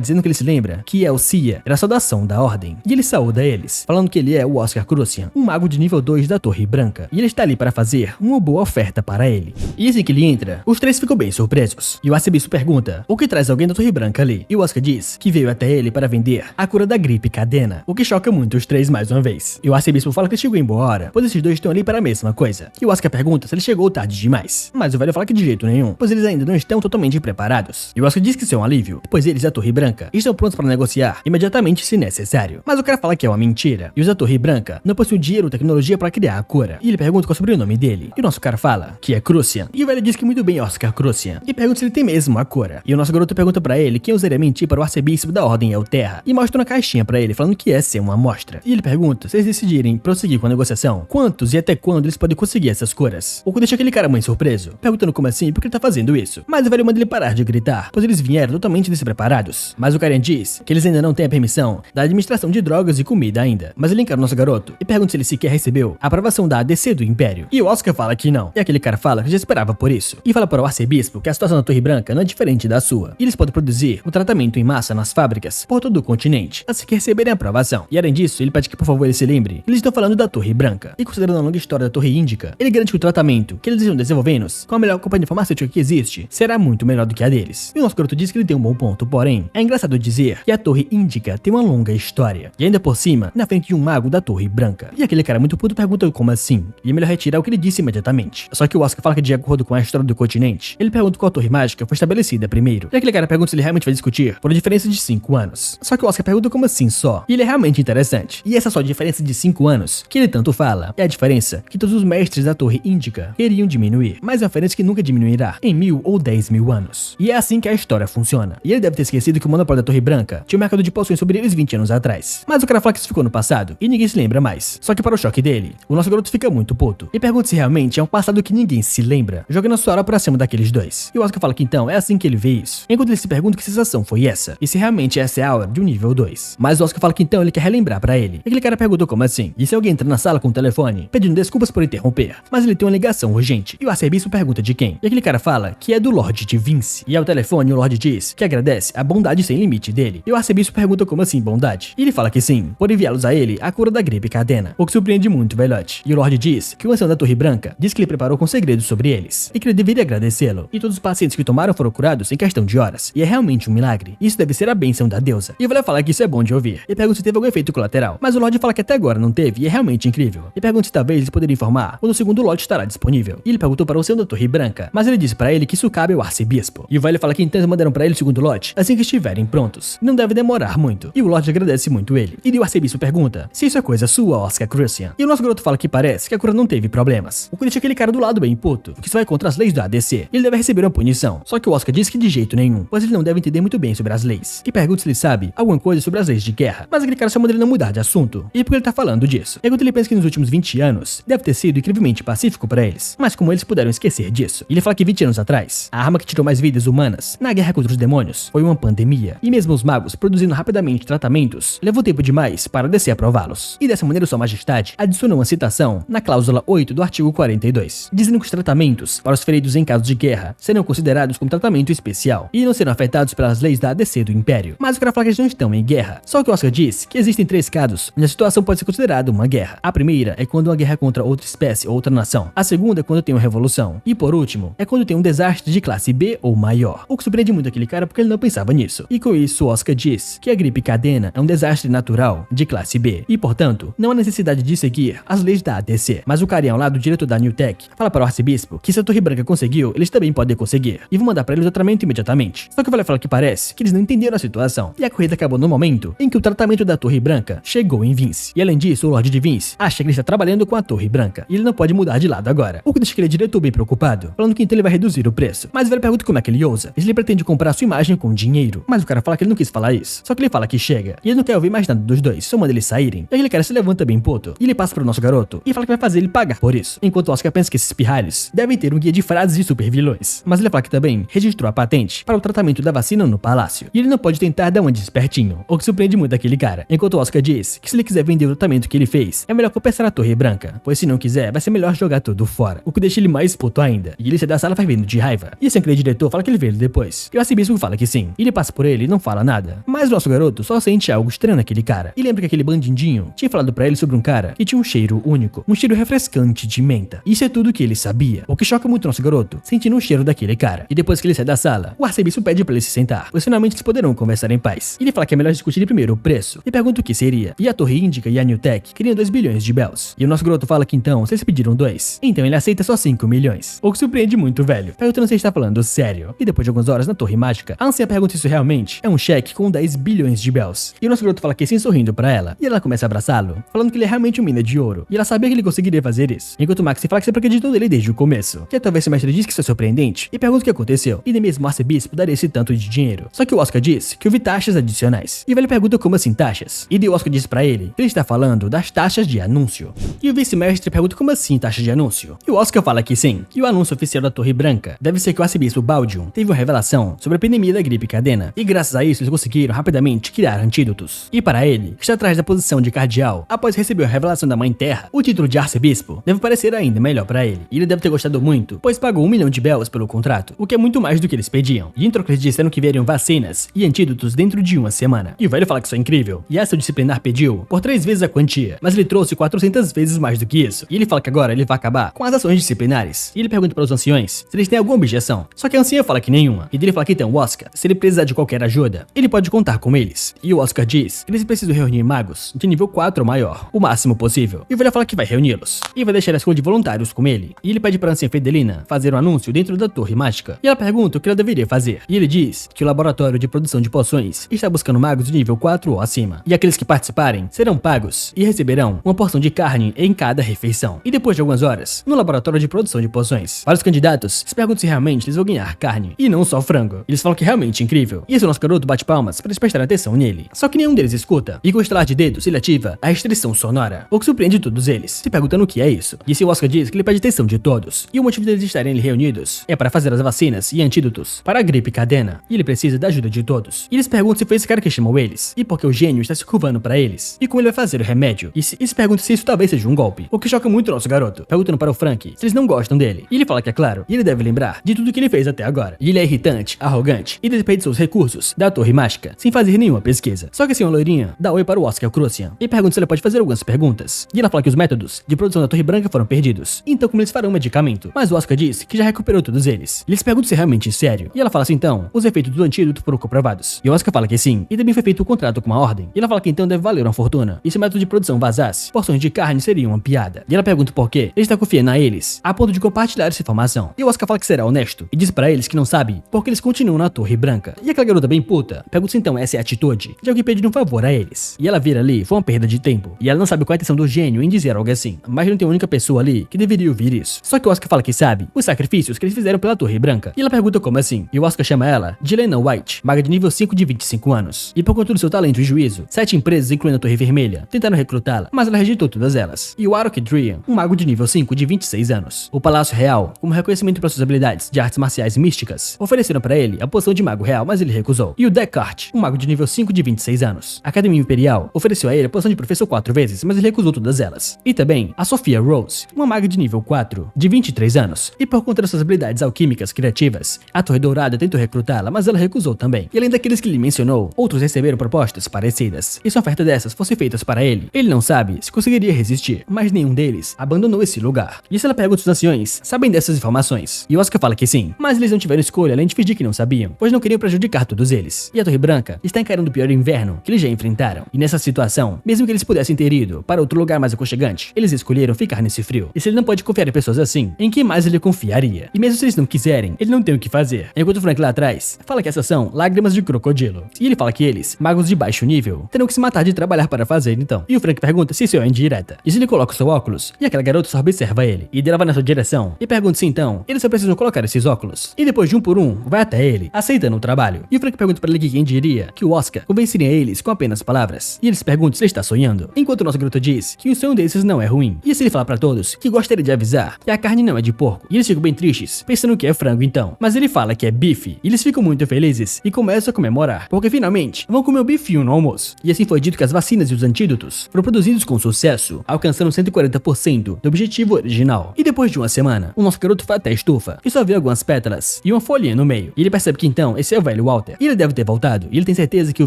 Speaker 1: dizendo que ele se lembra que Elcia era a saudação da ordem. E ele saúda eles, falando que ele é o Oscar Crucian, um mago de nível 2 da Torre Branca. E ele está ali para fazer uma boa oferta para ele. E assim que ele entra, os três ficam bem surpresos. E o arcebispo pergunta o que traz alguém da Torre Branca ali. E o Oscar diz que veio até ele para vender a cura da gripe cadena, o que choca muito os três mais uma vez. E o arcebispo fala que chegou em boa hora, pois esses dois estão ali para a mesma coisa. E o Oscar pergunta se ele chegou tarde demais. Mas o velho fala que de jeito nenhum, pois eles ainda não estão totalmente preparados. E o Oscar diz que isso é um alívio, pois eles da Torre Branca estão prontos para negociar imediatamente se necessário. Mas o cara fala que é uma mentira. E os da Torre Branca não possuem dinheiro ou tecnologia para criar a cura. E ele pergunta qual é o sobrenome dele. E o nosso cara fala que é Crucian. E o velho diz que muito bem Oscar Crucian. E pergunta se ele tem mesmo a cura. E o nosso garoto pergunta pra ele quem usaria mentir para o arcebispo da Ordem Elterra. E mostra uma caixinha pra ele falando que essa é uma amostra. E ele pergunta se eles decidirem prosseguir com a negociação, quantos e até quando eles podem conseguir essas curas. O que deixa aquele cara muito surpreso, perguntando como assim e por que ele tá fazendo isso. Mas o velho manda ele parar de gritar, pois eles vieram totalmente despreparados. Mas o carinha diz que eles ainda não têm a permissão da administração de drogas e comida ainda. Mas ele encara o nosso garoto e pergunta se ele sequer recebeu a aprovação da ADC do Império. E o Oscar fala que não. E aquele cara fala que já esperava por isso. E fala para o arcebispo que a situação da Torre Branca não é diferente da sua. E eles podem produzir o tratamento em massa nas fábricas por todo o continente, assim que receberem a aprovação. E além disso, ele pede que por favor ele se lembre que eles estão falando da Torre Branca. E considerando a longa história da Torre Índica, ele garante que o tratamento que eles estão desenvolvendo com a melhor companhia farmacêutica que existe será muito melhor do que a deles. E o nosso garoto diz que ele tem um bom ponto, porém, é engraçado dizer que a Torre Índica tem uma longa história. E ainda por cima, na frente de um mago da Torre Branca. E aquele cara muito puto pergunta como assim. E é melhor retirar o que ele disse imediatamente. Só que o Oscar fala que de acordo com a história do continente, ele pergunta qual torre mágica foi estabelecida primeiro. E aquele cara pergunta se ele realmente vai discutir por uma diferença de 5 anos. Só que o Oscar pergunta como assim só. E ele é realmente interessante. E essa só diferença de 5 anos que ele tanto fala é a diferença que todos os mestres da Torre Índica queriam diminuir, mas é uma diferença que nunca diminuirá em 1000 ou 10.000 anos. E é assim que a história funciona. E ele deve ter esquecido que o monopólio da Torre Branca tinha um mercado de poções sobre eles 20 anos atrás. Mas o cara fala que isso ficou no passado e ninguém se lembra mais. Só que para o choque dele, o nosso garoto fica muito puto e pergunta se realmente é um passado que ninguém se lembra, jogando a sua hora pra cima daqueles dois. E o Oscar fala que então é assim que ele vê isso. Enquanto ele se pergunta que sensação foi essa e se realmente essa é a aura de um nível 2. 2. Mas o Oscar fala que então ele quer relembrar pra ele. E aquele cara perguntou como assim. E se alguém entra na sala com o telefone, pedindo desculpas por interromper. Mas ele tem uma ligação urgente. E o arcebispo pergunta de quem. E aquele cara fala que é do Lorde de Vince. E ao telefone o Lorde diz que agradece a bondade sem limite dele. E o arcebispo pergunta como assim bondade. E ele fala que sim, por enviá-los a ele a cura da gripe cadena. O que surpreende muito o velhote. E o Lorde diz que o ancião da Torre Branca diz que ele preparou com segredos sobre eles. E que ele deveria agradecê-lo. E todos os pacientes que tomaram foram curados em questão de horas. E é realmente um milagre. Isso deve ser a bênção da deusa. E o velho fala que isso é bom de ouvir. E pergunta se teve algum efeito colateral. Mas o Lorde fala que até agora não teve e é realmente incrível. E pergunta se talvez ele poderia informar quando o segundo lote estará disponível. E ele perguntou para o ancião da Torre Branca. Mas ele disse para ele que isso cabe ao arcebispo. E o velho fala que então mandaram para ele o segundo lote assim que estiverem prontos. Não deve demorar muito. E o Lorde agradece muito ele. E o arcebispo pergunta se isso é coisa sua, Oscar Christian. E o nosso garoto fala que parece que a cura não teve problemas. O que deixa aquele cara do lado bem puto. Que isso vai contra as leis do ADC. Ele deve receber uma punição. Só que o Oscar diz que de jeito nenhum, pois ele não deve entender muito bem sobre as leis. E pergunta se ele sabe alguma coisa sobre as leis de guerra. Mas aquele cara só manda ele não mudar de assunto. E por que ele tá falando disso? Pergunta ele pensa que nos últimos 20 anos deve ter sido incrivelmente pacífico para eles. Mas como eles puderam esquecer disso? E ele fala que 20 anos atrás, a arma que tirou mais vidas humanas na guerra contra os demônios foi uma pandemia. E mesmo os magos produzindo rapidamente tratamentos, levou tempo demais para ADC aprová-los. E dessa maneira sua majestade adicionou uma citação na cláusula 8 do artigo 42, dizendo que os tratamentos para os feridos em caso de guerra serão considerados como tratamento especial e não serão afetados pelas leis da ADC do Império. Mas o cara fala que eles não estão em guerra. Só que o Oscar diz que existem 3 casos onde a situação pode ser considerada uma guerra. A primeira é quando uma guerra é contra outra espécie ou outra nação. A segunda é quando tem uma revolução. E por último, é quando tem um desastre de classe B ou maior. O que surpreende muito aquele cara porque ele não pensava nisso. E com isso, o Oscar diz que a gripe cadena é um desastre natural de classe B. E portanto, não há necessidade de seguir as leis da ADC. Mas o carinha ao lado do diretor da New Tech fala para o arcebispo que se a Torre Branca conseguiu, eles também podem conseguir. E vão mandar para eles o tratamento imediatamente. Só que o velho fala que parece que eles não entenderam a situação. E a corrida acabou no momento em que o tratamento da Torre Branca chegou em Vince. E além disso, o Lorde de Vince acha que ele está trabalhando com a Torre Branca. E ele não pode mudar de lado agora. O que deixa aquele diretor bem preocupado, falando que então ele vai reduzir o preço. Mas o velho pergunta como é que ele ousa. E ele pretende comprar sua imagem com dinheiro. Mas o cara fala que ele não quis falar isso. Só que ele fala que chega. E ele não quer ouvir mais nada dos dois, só manda eles saírem. E aquele cara se levanta bem puto. E ele passa pro nosso garoto e fala que vai fazer ele pagar por isso. Enquanto o Oscar pensa que esses pirralhos devem ter um guia de frases de super vilões. Mas ele fala que também registrou a patente para o tratamento da vacina no palácio. E ele não pode tentar dar uma de espertinho, o que surpreende muito aquele cara. Enquanto o Oscar diz que se ele quiser vender o tratamento que ele fez, é melhor compensar a Torre Branca, pois se não quiser, vai ser melhor jogar tudo fora. O que deixa ele mais puto ainda. E ele sai da sala fervendo de raiva. E esse aquele diretor fala que ele vê ele depois. E o arcebispo fala que sim. E ele passa por ele e não fala nada. Mas o nosso garoto só sente algo estranho naquele cara. E lembra que aquele bandidinho tinha falado pra ele sobre um cara que tinha um cheiro único, um cheiro refrescante de menta. Isso é tudo que ele sabia. O que choca muito o nosso garoto, sentindo o cheiro daquele cara. E depois que ele sai da sala, o arcebispo pede pra ele se sentar, pois finalmente eles poderão conversar em paz. E ele fala que é melhor discutir primeiro o preço. E pergunta o que seria. E a Torre Índica e a New Tech queriam 2 bilhões de bells. E o nosso garoto fala que então, se eles pediram 2, então ele aceita só 5 milhões. O que surpreende muito o velho, perguntando se ele está falando sério. E depois de algumas horas na Torre Mágica, a anciã pergunta se isso realmente é um cheque com 10 bilhões de bells. E o nosso garoto fala que sim, sorrindo pra ela. E ela começa a abraçá-lo, falando que ele é realmente um mina de ouro. E ela sabia que ele conseguiria fazer isso. Enquanto o Max fala que sempre acreditou nele desde o começo. Que talvez o mestre diz que isso é surpreendente. E pergunta o que aconteceu. E nem mesmo o arcebispo daria esse tanto de dinheiro. Só que o Oscar diz que houve taxas adicionais. E o velho pergunta como assim taxas. E o Oscar diz pra ele que ele está falando das taxas de anúncio. E o vice-mestre pergunta como assim taxa de anúncio. E o Oscar fala que sim, que o anúncio oficial da Torre Branca deve ser que o arcebispo Baldium teve uma revelação sobre a epidemia da gripe cadena. E graças a isso eles conseguiram rapidamente criar antídotos. E para ele, que está atrás da posição de cardeal, após receber a revelação da Mãe Terra, o título de arcebispo deve parecer ainda melhor para ele. E ele deve ter gostado muito, pois pagou 1 milhão de bells pelo contrato, o que é muito mais do que eles pediam. E em troca eles disseram que veriam vacinas e antídotos dentro de uma semana. E o velho fala que isso é incrível. E essa o disciplinar pediu por 3 vezes a quantia, mas ele trouxe 400 vezes mais do que isso. E ele fala que agora ele vai acabar com as ações disciplinares. E ele pergunta para os anciões se eles têm alguma objeção. Só que a anciã fala que nenhuma. E ele fala que então o Oscar, se ele precisar de qualquer ajuda, ele pode contar com eles. E o Oscar diz que eles precisam reunir magos de nível 4 ou maior, o máximo possível. E o velho fala que vai reuni-los. E vai deixar a escolha de voluntários com ele. E ele pede para a anciã Fedelina fazer um anúncio dentro da Torre Mágica. E ela pergunta o que ela deveria fazer. E ele diz que o laboratório de produção de poções está buscando magos de nível 4 ou acima. E aqueles que participarem serão pagos e receberão uma porção de carne em cada refeição. E depois de algumas horas, no laboratório de produção de poções, vários candidatos se perguntam se realmente eles vão ganhar carne e não só frango. Eles falam que é realmente incrível. E esse nosso garoto bate palmas para eles prestarem atenção nele. Só que nenhum deles escuta. E com o estalar de dedos, ele ativa a restrição sonora, o que surpreende todos eles, se perguntando o que é isso. E esse Oscar diz que ele pede atenção de todos. E o motivo deles estarem ali reunidos é para fazer as vacinas e antídotos para a gripe cadena. E ele precisa da ajuda de todos. E eles perguntam se foi esse cara que chamou eles, e porque o gênio está se curvando pra eles, e como ele vai fazer o remédio, e se pergunta se isso talvez seja um golpe, o que choca muito o nosso garoto, perguntando para o Frank se eles não gostam dele, e ele fala que é claro, e ele deve lembrar de tudo que ele fez até agora, e ele é irritante, arrogante, e desperdiçou os recursos da Torre Mágica, sem fazer nenhuma pesquisa. Só que assim, uma loirinha dá oi para o Oscar Crucian, e pergunta se ela pode fazer algumas perguntas, e ela fala que os métodos de produção da Torre Branca foram perdidos, então como eles farão um medicamento, mas o Oscar diz que já recuperou todos eles. Eles perguntam se é realmente sério, e ela fala assim então, os efeitos do antídoto foram comprovados, e o Oscar fala que sim, e também foi feito um contrato com a Ordem, e ela fala que então deve valer uma fortuna, e se o método de produção vazasse, porções de carne seriam uma piada, e ela pergunta por quê ele está confiando a eles, a ponto de compartilhar essa informação, e o Oscar fala que será honesto, e diz pra eles que não sabe porque eles continuam na Torre Branca, e aquela garota bem puta pergunta se então essa é a atitude de alguém pedir um favor a eles, e ela vira ali, foi uma perda de tempo, e ela não sabe qual é a intenção do gênio em dizer algo assim, mas não tem uma única pessoa ali que deveria ouvir isso, só que o Oscar fala que sabe os sacrifícios que eles fizeram pela Torre Branca, e ela pergunta como assim, e o Oscar chama ela de Lena White, maga de nível 5 de 25 anos, e por conta do seu talento e juízo, 7 empresas, incluindo a Torre Vermelha, tentaram recrutá-la, mas ela rejeitou todas elas, e o Arok Drian, um mago de nível 5 de 26 anos, o Palácio Real, como reconhecimento para suas habilidades de artes marciais místicas, ofereceram para ele a posição de mago real, mas ele recusou, e o Descartes, um mago de nível 5 de 26 anos, a Academia Imperial, ofereceu a ele a posição de professor 4 vezes, mas ele recusou todas elas, e também a Sophia Rose, uma maga de nível 4 de 23 anos, e por conta das suas habilidades alquímicas criativas, a Torre Dourada tentou recrutá-la, mas ela recusou também, e além daqueles que ele mencionou, outros receberam propostas parecidas, e se uma oferta dessas fosse feitas para ele não sabe se conseguiria resistir, mas nenhum deles abandonou esse lugar. E se ela pergunta se os anciões sabem dessas informações, e o Oscar fala que sim, mas eles não tiveram escolha além de fingir que não sabiam, pois não queriam prejudicar todos eles, e a Torre Branca está encarando o pior inverno que eles já enfrentaram, e nessa situação, mesmo que eles pudessem ter ido para outro lugar mais aconchegante, eles escolheram ficar nesse frio, e se ele não pode confiar em pessoas assim, em quem mais ele confiaria? E mesmo se eles não quiserem, ele não tem o que fazer, enquanto o Frank lá atrás fala que essas são lágrimas de crocodilo, e ele fala que eles, magos de baixo nível, terão que se matar de trabalhar para fazer então, e o Frank pergunta se isso é indireta, e se ele coloca o seu óculos, e aquela garota só observa ele, e ela vai na sua direção, e pergunta se então, eles só precisam colocar esses óculos, e depois de um por um, vai até ele, aceitando o trabalho, e o Frank pergunta para ele que quem diria que o Oscar convenceria eles com apenas palavras, e eles perguntam se ele está sonhando, enquanto o nosso garoto diz que o sonho desses não é ruim, e se ele fala para todos que gostaria de avisar que a carne não é de porco, e eles ficam bem tristes, pensando que é frango então, mas ele fala que é bife, e eles ficam muito felizes, e começam a comemorar, porque finalmente vão comer o bifinho no almoço, e assim foi dito que as vacinas e os antídotos foram produzidos com sucesso, alcançando 140% do objetivo original. E depois de uma semana, o nosso garoto vai até a estufa e só vê algumas pétalas e uma folhinha no meio. E ele percebe que então esse é o velho Walter. E ele deve ter voltado. E ele tem certeza que o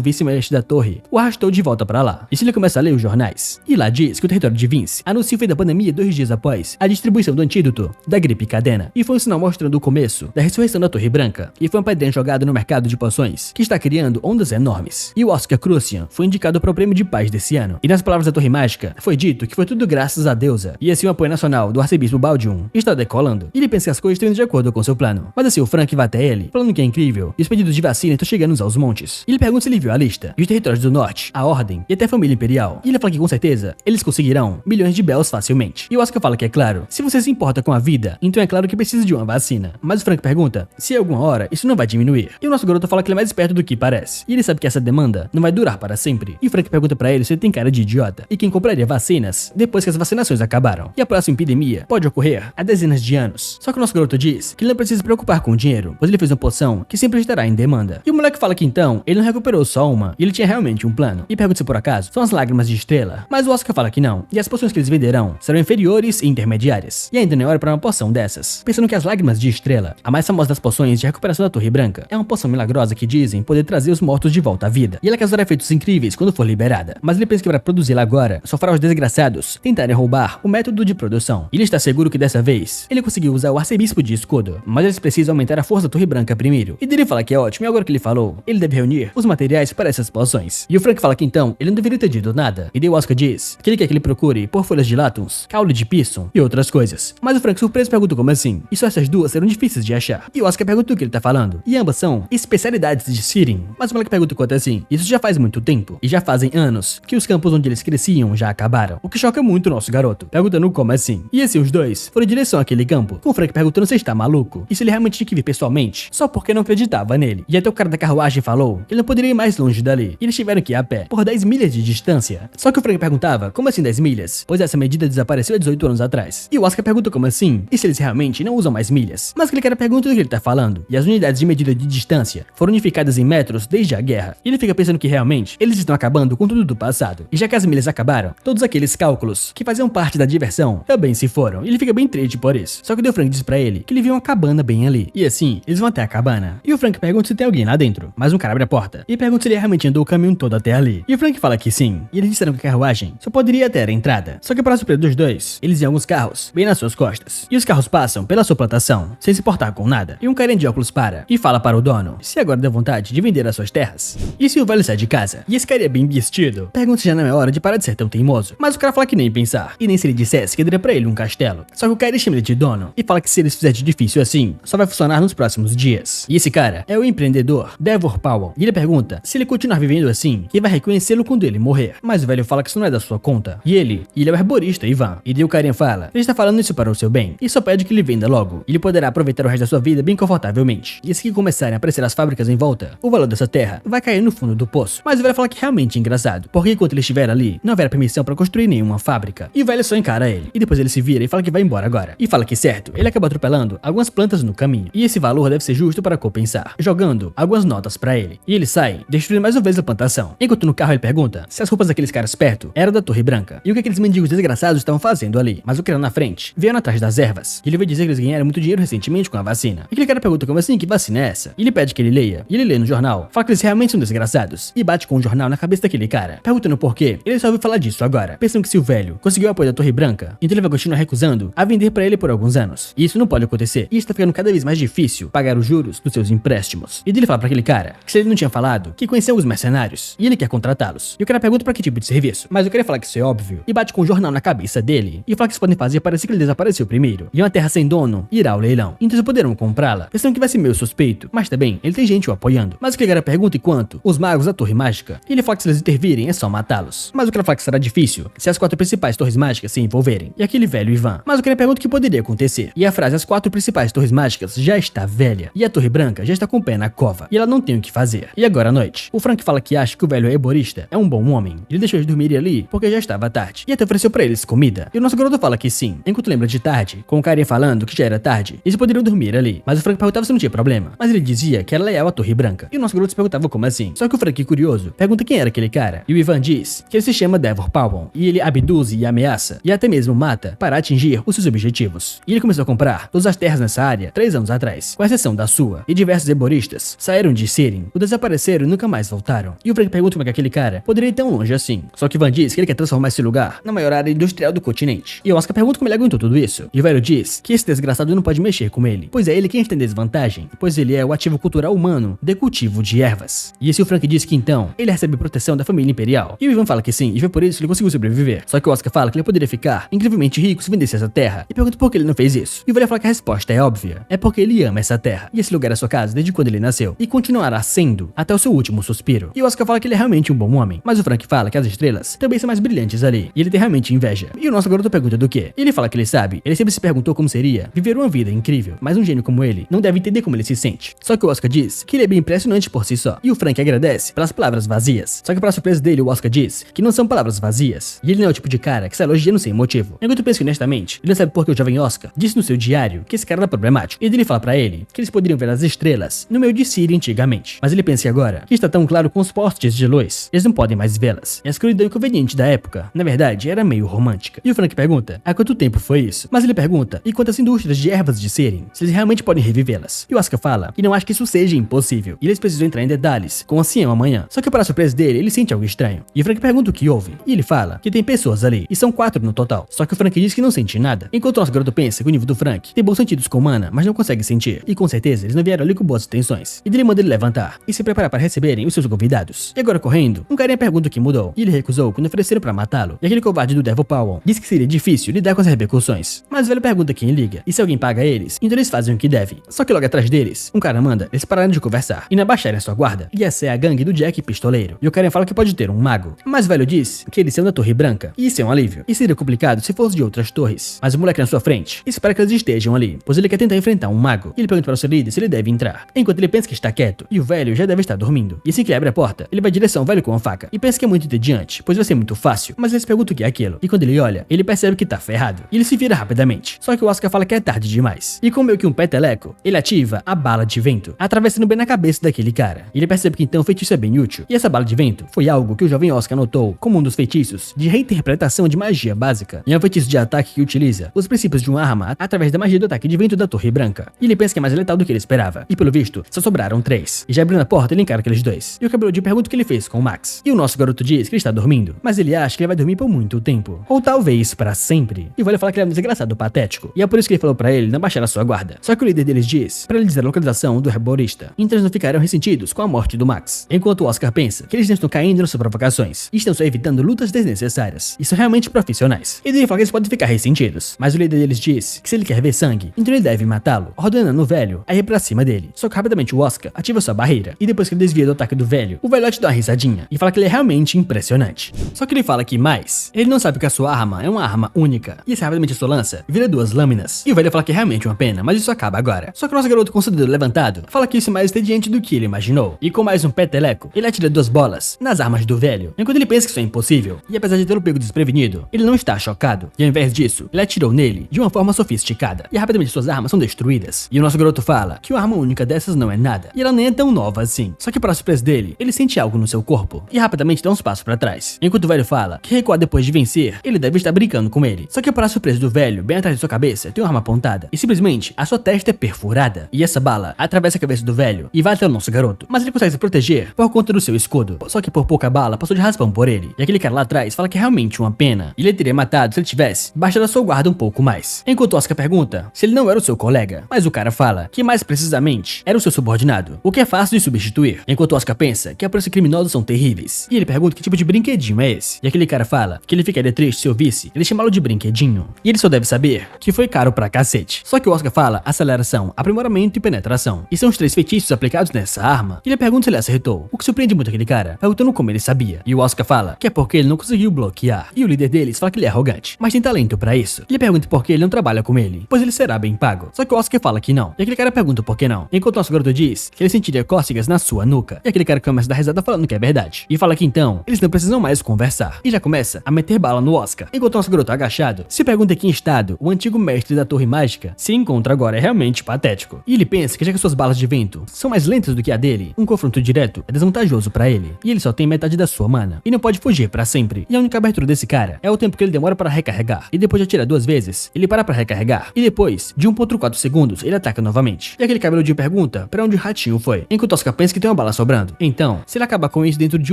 Speaker 1: vice-mestre da torre o arrastou de volta para lá. E se ele começa a ler os jornais, e lá diz que o território de Vince anuncia o fim da pandemia 2 dias após a distribuição do antídoto da gripe cadena. E foi um sinal mostrando o começo da ressurreição da Torre Branca. E foi um pedrinho jogado no mercado de poções que está criando ondas enormes. E o Oscar Crucian foi indicado para o prêmio de paz desse ano. E nas palavras da Torre Mágica, foi dito que foi tudo graças à deusa. E assim o apoio nacional do arcebispo Baldium está decolando. E ele pensa que as coisas estão indo de acordo com seu plano. Mas assim o Frank vai até ele, falando que é incrível. E os pedidos de vacina estão chegando aos montes. E ele pergunta se ele viu a lista. E os territórios do norte, a ordem e até a família imperial. E ele fala que com certeza eles conseguirão milhões de bells facilmente. E o Oscar fala que é claro, se você se importa com a vida, então é claro que precisa de uma vacina. Mas o Frank pergunta se alguma hora isso não vai diminuir. E o nosso garoto fala que ele é mais esperto do que parece. E ele sabe que essa demanda não vai durar para sempre. E o Frank pergunta pra ele se ele tem cara de idiota. E quem compraria vacinas depois que as vacinações acabaram. E a próxima epidemia pode ocorrer há dezenas de anos. Só que o nosso garoto diz que ele não precisa se preocupar com o dinheiro, pois ele fez uma poção que sempre estará em demanda. E o moleque fala que então ele não recuperou só uma, e ele tinha realmente um plano. E pergunta se por acaso são as lágrimas de estrela. Mas o Oscar fala que não, e as poções que eles venderão serão inferiores e intermediárias. E ainda não é hora para uma poção dessas. Pensando que as lágrimas de estrela, a mais famosa das poções de recuperação da Torre Branca, é uma poção milagrosa que dizem poder trazer os mortos de volta à vida. E ela causará efeitos incríveis quando for liberada. Mas ele pensa que para produzi-la agora, só fará os desgraçados tentarem roubar o método de produção. E ele está seguro que dessa vez, ele conseguiu usar o arcebispo de escudo. Mas eles precisam aumentar a força da Torre Branca primeiro. E dele fala que é ótimo, e agora que ele falou, ele deve reunir os materiais para essas poções. E o Frank fala que então, ele não deveria ter dito nada. E daí o Oscar diz que ele quer que ele procure por folhas de látuns, caule de pisson e outras coisas. Mas o Frank surpreso pergunta como assim. E só essas duas serão difíceis de achar. E o Oscar pergunta o que ele tá falando. E ambas são especialidades de Sirin. Mas o moleque pergunta quanto assim. Isso já faz muito tempo. E já fazem anos que os campos onde eles cresciam já acabaram. O que choca muito o nosso garoto, perguntando como assim. E assim os dois foram em direção àquele campo, com o Frank perguntando se está maluco. E se ele realmente tinha que vir pessoalmente, só porque não acreditava nele. E até o cara da carruagem falou que ele não poderia ir mais longe dali. E eles tiveram que ir a pé, por 10 milhas de distância. Só que o Frank perguntava, como assim 10 milhas? Pois essa medida desapareceu há 18 anos atrás. E o Oscar pergunta como assim, e se eles realmente não usam mais milhas? Mas aquele cara pergunta do que ele tá falando. E as unidades de medida de distância foram unificadas em metros desde a guerra. E ele fica fica pensando que realmente eles estão acabando com tudo do passado. E já que as milhas acabaram, todos aqueles cálculos que faziam parte da diversão também se foram. E ele fica bem triste por isso. Só que o Frank diz pra ele que ele viu uma cabana bem ali. E assim, eles vão até a cabana. E o Frank pergunta se tem alguém lá dentro. Mas um cara abre a porta e pergunta se ele realmente andou o caminho todo até ali. E o Frank fala que sim. E eles disseram que a carruagem só poderia ter a entrada. Só que para surpresa dos dois, eles iam alguns carros bem nas suas costas. E os carros passam pela sua plantação, sem se importar com nada. E um carinha de óculos para e fala para o dono se agora dá vontade de vender as suas terras. E se o velho sai de casa? E esse cara é bem vestido. Pergunta se já não é hora de parar de ser tão teimoso. Mas o cara fala que nem pensar. E nem se ele dissesse que daria pra ele um castelo. Só que o cara chama ele de dono e fala que se eles fizerem de difícil assim, só vai funcionar nos próximos dias. E esse cara é o empreendedor Devor Powell. E ele pergunta se ele continuar vivendo assim, quem vai reconhecê-lo quando ele morrer. Mas o velho fala que isso não é da sua conta. E ele é o herborista Ivan. E daí o carinha fala, ele está falando isso para o seu bem. E só pede que ele venda logo. Ele poderá aproveitar o resto da sua vida bem confortavelmente. E assim que começarem a aparecer as fábricas em volta, o valor dessa terra vai cair no fundo do poço. Mas o velho fala que realmente é engraçado, porque enquanto ele estiver ali, não haverá permissão para construir nenhuma fábrica. E o velho só encara ele. E depois ele se vira e fala que vai embora agora. E fala que certo, ele acaba atropelando algumas plantas no caminho. E esse valor deve ser justo para compensar, jogando algumas notas pra ele. E ele sai, destruindo mais uma vez a plantação. Enquanto no carro ele pergunta se as roupas daqueles caras perto eram da Torre Branca. E o que aqueles mendigos desgraçados estavam fazendo ali. Mas o cara na frente, vieram atrás das ervas. E ele veio dizer que eles ganharam muito dinheiro recentemente com a vacina. E aquele cara pergunta como assim, que vacina é essa? E ele pede que ele leia. E ele lê no jornal, fala que eles realmente são desgraçados. E bate com o jornal na cabeça daquele cara, perguntando por quê. Ele só ouviu falar disso agora, pensando que se o velho conseguiu o apoio da Torre Branca, então ele vai continuar recusando a vender pra ele por alguns anos. E isso não pode acontecer. E está ficando cada vez mais difícil pagar os juros dos seus empréstimos. E ele fala pra aquele cara que se ele não tinha falado que conhecia alguns mercenários e ele quer contratá-los. E o cara pergunta pra que tipo de serviço. Mas eu queria falar que isso é óbvio. E bate com o jornal na cabeça dele. E fala que isso podem fazer parecer que ele desapareceu primeiro. E uma terra sem dono irá ao leilão. Então eles poderão comprá-la. Pensando que vai ser meio suspeito. Mas também, ele tem gente o apoiando. Mas aquele cara pergunta enquanto os magos da Torre Mágica. E ele fala que se eles intervirem é só matá-los. Mas o cara fala que será difícil se as 4 principais torres mágicas se envolverem. E aquele velho Ivan. Mas o cara pergunta o que poderia acontecer. E a frase as 4 principais torres mágicas já está velha. E a Torre Branca já está com o pé na cova. E ela não tem o que fazer. E agora à noite, o Frank fala que acha que o velho herborista é um bom homem. Ele deixou eles dormirem ali porque já estava tarde. E até ofereceu pra eles comida. E o nosso garoto fala que sim. Enquanto lembra de tarde, com o carinha falando que já era tarde, eles poderiam dormir ali. Mas o Frank perguntava se não tinha problema. Mas ele dizia que era leal à Torre Branca. E o nosso garoto se perguntava como assim. Só que o Frank, curioso, pergunta quem era aquele cara. E o Ivan diz que ele se chama Devor Powell. E ele abduz e ameaça. E até mesmo mata para atingir os seus objetivos. E ele começou a comprar todas as terras nessa área 3 anos atrás. Com exceção da sua. E diversos herboristas saíram de Siren, o desapareceram e nunca mais voltaram. E o Frank pergunta como é que aquele cara poderia ir tão longe assim. Só que Ivan diz que ele quer transformar esse lugar na maior área industrial do continente. E o Oscar pergunta como ele aguentou tudo isso. E o velho diz que esse desgraçado não pode mexer com ele, pois é ele quem está em desvantagem, pois ele é o ativo cultural humano de cultivo de ervas. E esse o Frank diz que então ele recebe proteção da família imperial. E o Ivan fala que sim, e foi por isso que ele conseguiu sobreviver. Só que o Oscar fala que ele poderia ficar incrivelmente rico se vendesse essa terra. E pergunta por que ele não fez isso. E o velho fala que a resposta é óbvia. É porque ele ama essa terra. E esse lugar é sua casa desde quando ele nasceu. E continuará sendo até o seu último suspiro. E o Oscar fala que ele é realmente um bom homem. Mas o Frank fala que as estrelas também são mais brilhantes ali. E ele tem realmente inveja. E o nosso garoto pergunta do quê? E ele fala que ele sabe. Ele sempre se perguntou como seria viver uma vida incrível. Mas um gênio como ele não deve entender como ele se sente. Só que o Oscar diz que ele é bem impressionante por si só. E o Frank agradece pelas palavras vazias. Só que para surpresa dele, o Oscar diz que não são palavras vazias. E ele não é o tipo de cara que se elogia sem motivo. Enquanto eu penso que honestamente, ele não sabe por que o jovem Oscar disse no seu diário que esse cara era problemático. E ele fala pra ele que eles poderiam ver as estrelas no meio de Síria antigamente. Mas ele pensa que agora que está tão claro com os postes de luz, eles não podem mais vê-las. E a escuridão inconveniente da época, na verdade, era meio romântica. E o Frank pergunta há quanto tempo foi isso? Mas ele pergunta e quantas indústrias de ervas de Siren, se eles realmente podem revivê-las. E o Oscar fala que não acha que isso seja impossível. E eles precisam entrar em detalhes com o ancião amanhã. Só que para surpresa dele, ele sente algo estranho. E o Frank pergunta o que houve. E ele fala que tem pessoas ali. E são 4 no total. Só que o Frank diz que não sente nada. Enquanto o nosso garoto pensa que o nível do Frank tem bons sentidos com mana, mas não consegue sentir. E com certeza eles não vieram ali com boas intenções. E ele manda ele levantar e se preparar para receberem os seus convidados. E agora correndo, um carinha pergunta o que mudou. E ele recusou quando ofereceram para matá-lo. E aquele covarde do Devil Powell diz que seria difícil lidar com as repercussões. Mas o velho pergunta quem liga. E se alguém paga eles, então eles fazem o que devem. Só que logo atrás deles, um cara manda eles pararem de conversar e não abaixarem a sua guarda. E essa é a gangue do Jack Pistoleiro. E o carinha fala que pode ter um mago. Mas o velho diz que eles são da Torre Branca. E isso é um alívio. E seria complicado se fosse de outras torres. Mas o moleque na sua frente espera que eles estejam ali, pois ele quer tentar enfrentar um mago. E ele pergunta para o seu líder se ele deve entrar. Enquanto ele pensa que está quieto, e o velho já deve estar dormindo. E assim que ele abre a porta, ele vai em direção ao velho com a faca. E pensa que é muito entediante, pois vai ser muito fácil. Mas ele se pergunta o que é aquilo. E quando ele olha, ele percebe que tá ferrado. E ele se vira rapidamente. Só que o Oscar fala que é tarde demais. E com meio que um peteleco, ele ativa a bala de vento, atravessando bem na cabeça daquele cara. E ele percebe que então o feitiço feitiço é bem útil, e essa bala de vento foi algo que o jovem Oscar notou como um dos feitiços de reinterpretação de magia básica, e é um feitiço de ataque que utiliza os princípios de uma arma através da magia do ataque de vento da Torre Branca. E ele pensa que é mais letal do que ele esperava, e pelo visto, só sobraram 3. E já abrindo a porta, ele encara aqueles 2. E o cabeludo pergunta o que ele fez com o Max. E o nosso garoto diz que ele está dormindo, mas ele acha que ele vai dormir por muito tempo, ou talvez para sempre. E o velho fala que ele é um desgraçado patético, e é por isso que ele falou pra ele não baixar a sua guarda. Só que o líder deles diz pra ele dizer a localização do herborista, então eles não ficarão ressentidos com a morte do Max. Enquanto o Oscar pensa que eles não estão caindo nas suas provocações, e estão só evitando lutas desnecessárias, e são realmente profissionais. E ele fala que eles podem ficar ressentidos, mas o líder deles diz que se ele quer ver sangue, então ele deve matá-lo, ordenando o velho a ir pra cima dele. Só que rapidamente o Oscar ativa sua barreira, e depois que ele desvia do ataque do velho, o velhote dá uma risadinha, e fala que ele é realmente impressionante. Só que ele fala que mais, ele não sabe que a sua arma é uma arma única, e esse rapidamente a sua lança vira 2 lâminas. E o velho fala que é realmente uma pena, mas isso acaba agora. Só que o nosso garoto com o dedo levantado fala que isso é mais expediente do que ele imaginou, e com mais um peteleco, ele atira 2 bolas nas armas do velho, enquanto ele pensa que isso é impossível, e apesar de tê-lo pego desprevenido, ele não está chocado, e ao invés disso, ele atirou nele de uma forma sofisticada, e rapidamente suas armas são destruídas. E o nosso garoto fala que uma arma única dessas não é nada, e ela nem é tão nova assim. Só que para surpresa dele, ele sente algo no seu corpo, e rapidamente dá uns passos para trás, enquanto o velho fala que recuar depois de vencer, ele deve estar brincando com ele. Só que para surpresa do velho, bem atrás de sua cabeça, tem uma arma apontada, e simplesmente a sua testa é perfurada, e essa bala atravessa a cabeça do velho e vai até o nosso garoto, mas ele consegue se proteger por conta do seu escudo. Só que por pouca bala passou de raspão por ele, e aquele cara lá atrás fala que é realmente uma pena, e ele teria matado se ele tivesse baixado a sua guarda um pouco mais. Enquanto Oscar pergunta se ele não era o seu colega, mas o cara fala que mais precisamente era o seu subordinado, o que é fácil de substituir. Enquanto Oscar pensa que a polícia criminosos são terríveis, e ele pergunta que tipo de brinquedinho é esse, e aquele cara fala que ele ficaria triste se ouvisse ele chamá-lo de brinquedinho, e ele só deve saber que foi caro pra cacete. Só que o Oscar fala aceleração, aprimoramento e penetração, e são os 3 feitiços aplicados nessa arma, e ele pergunta se ele acertou, o que surpreende muito aquele cara, perguntando como ele sabia, e o Oscar fala que é porque ele não conseguiu bloquear, e o líder deles fala que ele é arrogante, mas tem talento pra isso. Ele pergunta por que ele não trabalha com ele, pois ele será bem pago, só que o Oscar fala que não, e aquele cara pergunta por que não, enquanto nosso garoto diz que ele sentiria cócegas na sua nuca, e aquele cara começa a dar risada falando que é verdade, e fala que então, eles não precisam mais conversar, e já começa a meter bala no Oscar, enquanto nosso garoto agachado se pergunta em que estado o antigo mestre da Torre Mágica se encontra agora. É realmente patético, e ele pensa que já que suas balas de vento são mais lentas do que a dele, um confronto direto é desvantajoso pra ele, e ele só tem metade da sua mana, e não pode fugir pra sempre, e a única abertura desse cara é o tempo que ele demora para recarregar, e depois de atirar 2 vezes, ele para pra recarregar, e depois de 1.4 segundos, ele ataca novamente, e aquele cabeludinho pergunta pra onde o ratinho foi, enquanto Oscar pensa que tem uma bala sobrando. Então, se ele acabar com isso dentro de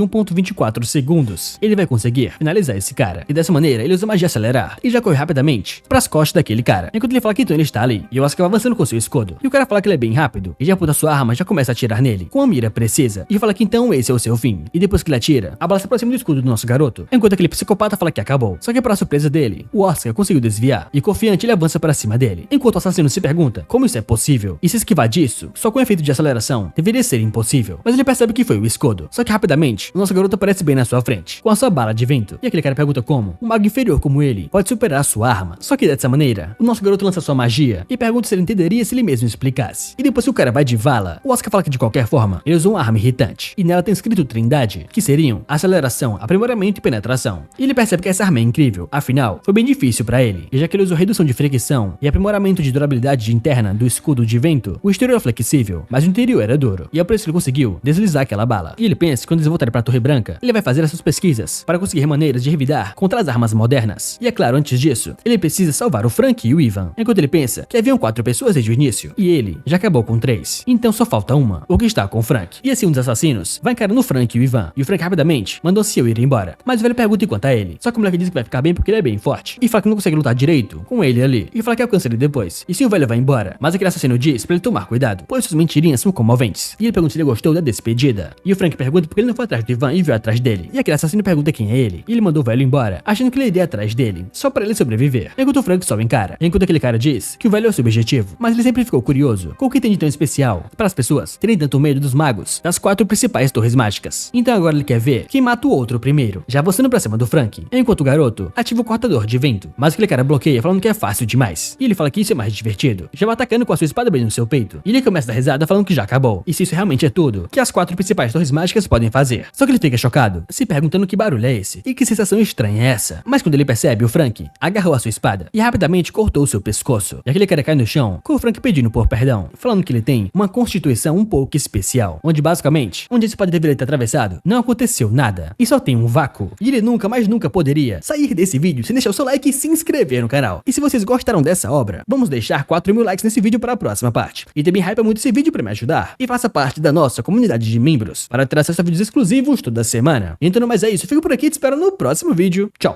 Speaker 1: 1.24 segundos, ele vai conseguir finalizar esse cara, e dessa maneira ele usa magia acelerar, e já corre rapidamente pras costas daquele cara, enquanto ele fala que então ele está ali, e o Oscar vai avançando com seu escudo, e o cara fala que ele é bem rápido, e já aponta sua arma, já começa a atirar nele, com a mira precisa, e fala que então esse é o seu fim, e depois que ele atira, a bala se aproxima do escudo do nosso garoto, enquanto aquele psicopata fala que acabou. Só que para surpresa dele, o Oscar conseguiu desviar, e confiante ele avança para cima dele, enquanto o assassino se pergunta como isso é possível, e se esquivar disso, só com efeito de aceleração, deveria ser impossível, mas ele percebe que foi o escudo. Só que rapidamente, o nosso garoto aparece bem na sua frente, com a sua bala de vento, e aquele cara pergunta como um mago inferior como ele pode superar a sua arma. Só que dessa maneira, o nosso garoto lança sua magia, e pergunta se ele entenderia se ele mesmo explicasse. E depois que o cara vai de vala, o Oscar fala que de qualquer forma, ele usou uma arma irritante, e nela tem escrito Trindade, que seriam aceleração, aprimoramento e penetração. E ele percebe que essa arma é incrível, afinal, foi bem difícil pra ele, e já que ele usou redução de fricção e aprimoramento de durabilidade interna do escudo de vento, o exterior é flexível, mas o interior era duro, e é por isso que ele conseguiu deslizar aquela bala. E ele pensa que quando eles voltarem pra Torre Branca, ele vai fazer essas pesquisas para conseguir maneiras de revidar contra as armas modernas. E é claro, antes disso, ele precisa salvar o Frank e o Ivan, enquanto ele pensa que haviam 4 pessoas desde o início, e ele já acabou com 3, então só falta uma, o que está com o Frank. E assim um dos assassinos vai encarando o Frank e o Ivan, e o Frank rapidamente mandou Seal ir embora, mas o velho pergunta enquanto a ele, só que o moleque diz que vai ficar bem porque ele é bem forte, e fala que não consegue lutar direito com ele ali, e fala que alcança ele depois, e sim o velho vai embora, mas aquele assassino diz pra ele tomar cuidado, pois suas mentirinhas são comoventes, e ele pergunta se ele gostou da despedida, e o Frank pergunta porque ele não foi atrás do Ivan e veio atrás dele, e aquele assassino pergunta quem é ele, e ele mandou o velho embora, achando que ele iria atrás dele, só pra ele sobreviver, enquanto o Frank só encara, enquanto aquele cara diz que o velho é o seu objetivo, mas ele sempre ficou curioso com o que tem de tão especial para as pessoas terem tanto medo dos magos das 4 principais torres mágicas, então agora ele quer ver quem mata o outro primeiro, já avançando pra cima do Frank, enquanto o garoto ativa o cortador de vento, mas aquele cara bloqueia falando que é fácil demais, e ele fala que isso é mais divertido, já vai atacando com a sua espada bem no seu peito, e ele começa a dar risada falando que já acabou, e se isso realmente é tudo que as 4 principais torres mágicas podem fazer. Só que ele fica chocado, se perguntando que barulho é esse, e que sensação estranha é essa, mas quando ele percebe, o Frank agarrou a sua espada e rapidamente cortou o seu pescoço, e aquele cara cai no chão com o Frank pedindo por perdão, falando que ele tem uma constituição um pouco especial, onde basicamente frente, onde esse padre deveria ter atravessado, não aconteceu nada. E só tem um vácuo. E ele nunca, mas nunca poderia sair desse vídeo sem deixar o seu like e se inscrever no canal. E se vocês gostaram dessa obra, vamos deixar 4.000 likes nesse vídeo para a próxima parte. E também hypa muito esse vídeo para me ajudar. E faça parte da nossa comunidade de membros para ter acesso a vídeos exclusivos toda semana. Então, mas é isso. Eu fico por aqui e te espero no próximo vídeo. Tchau!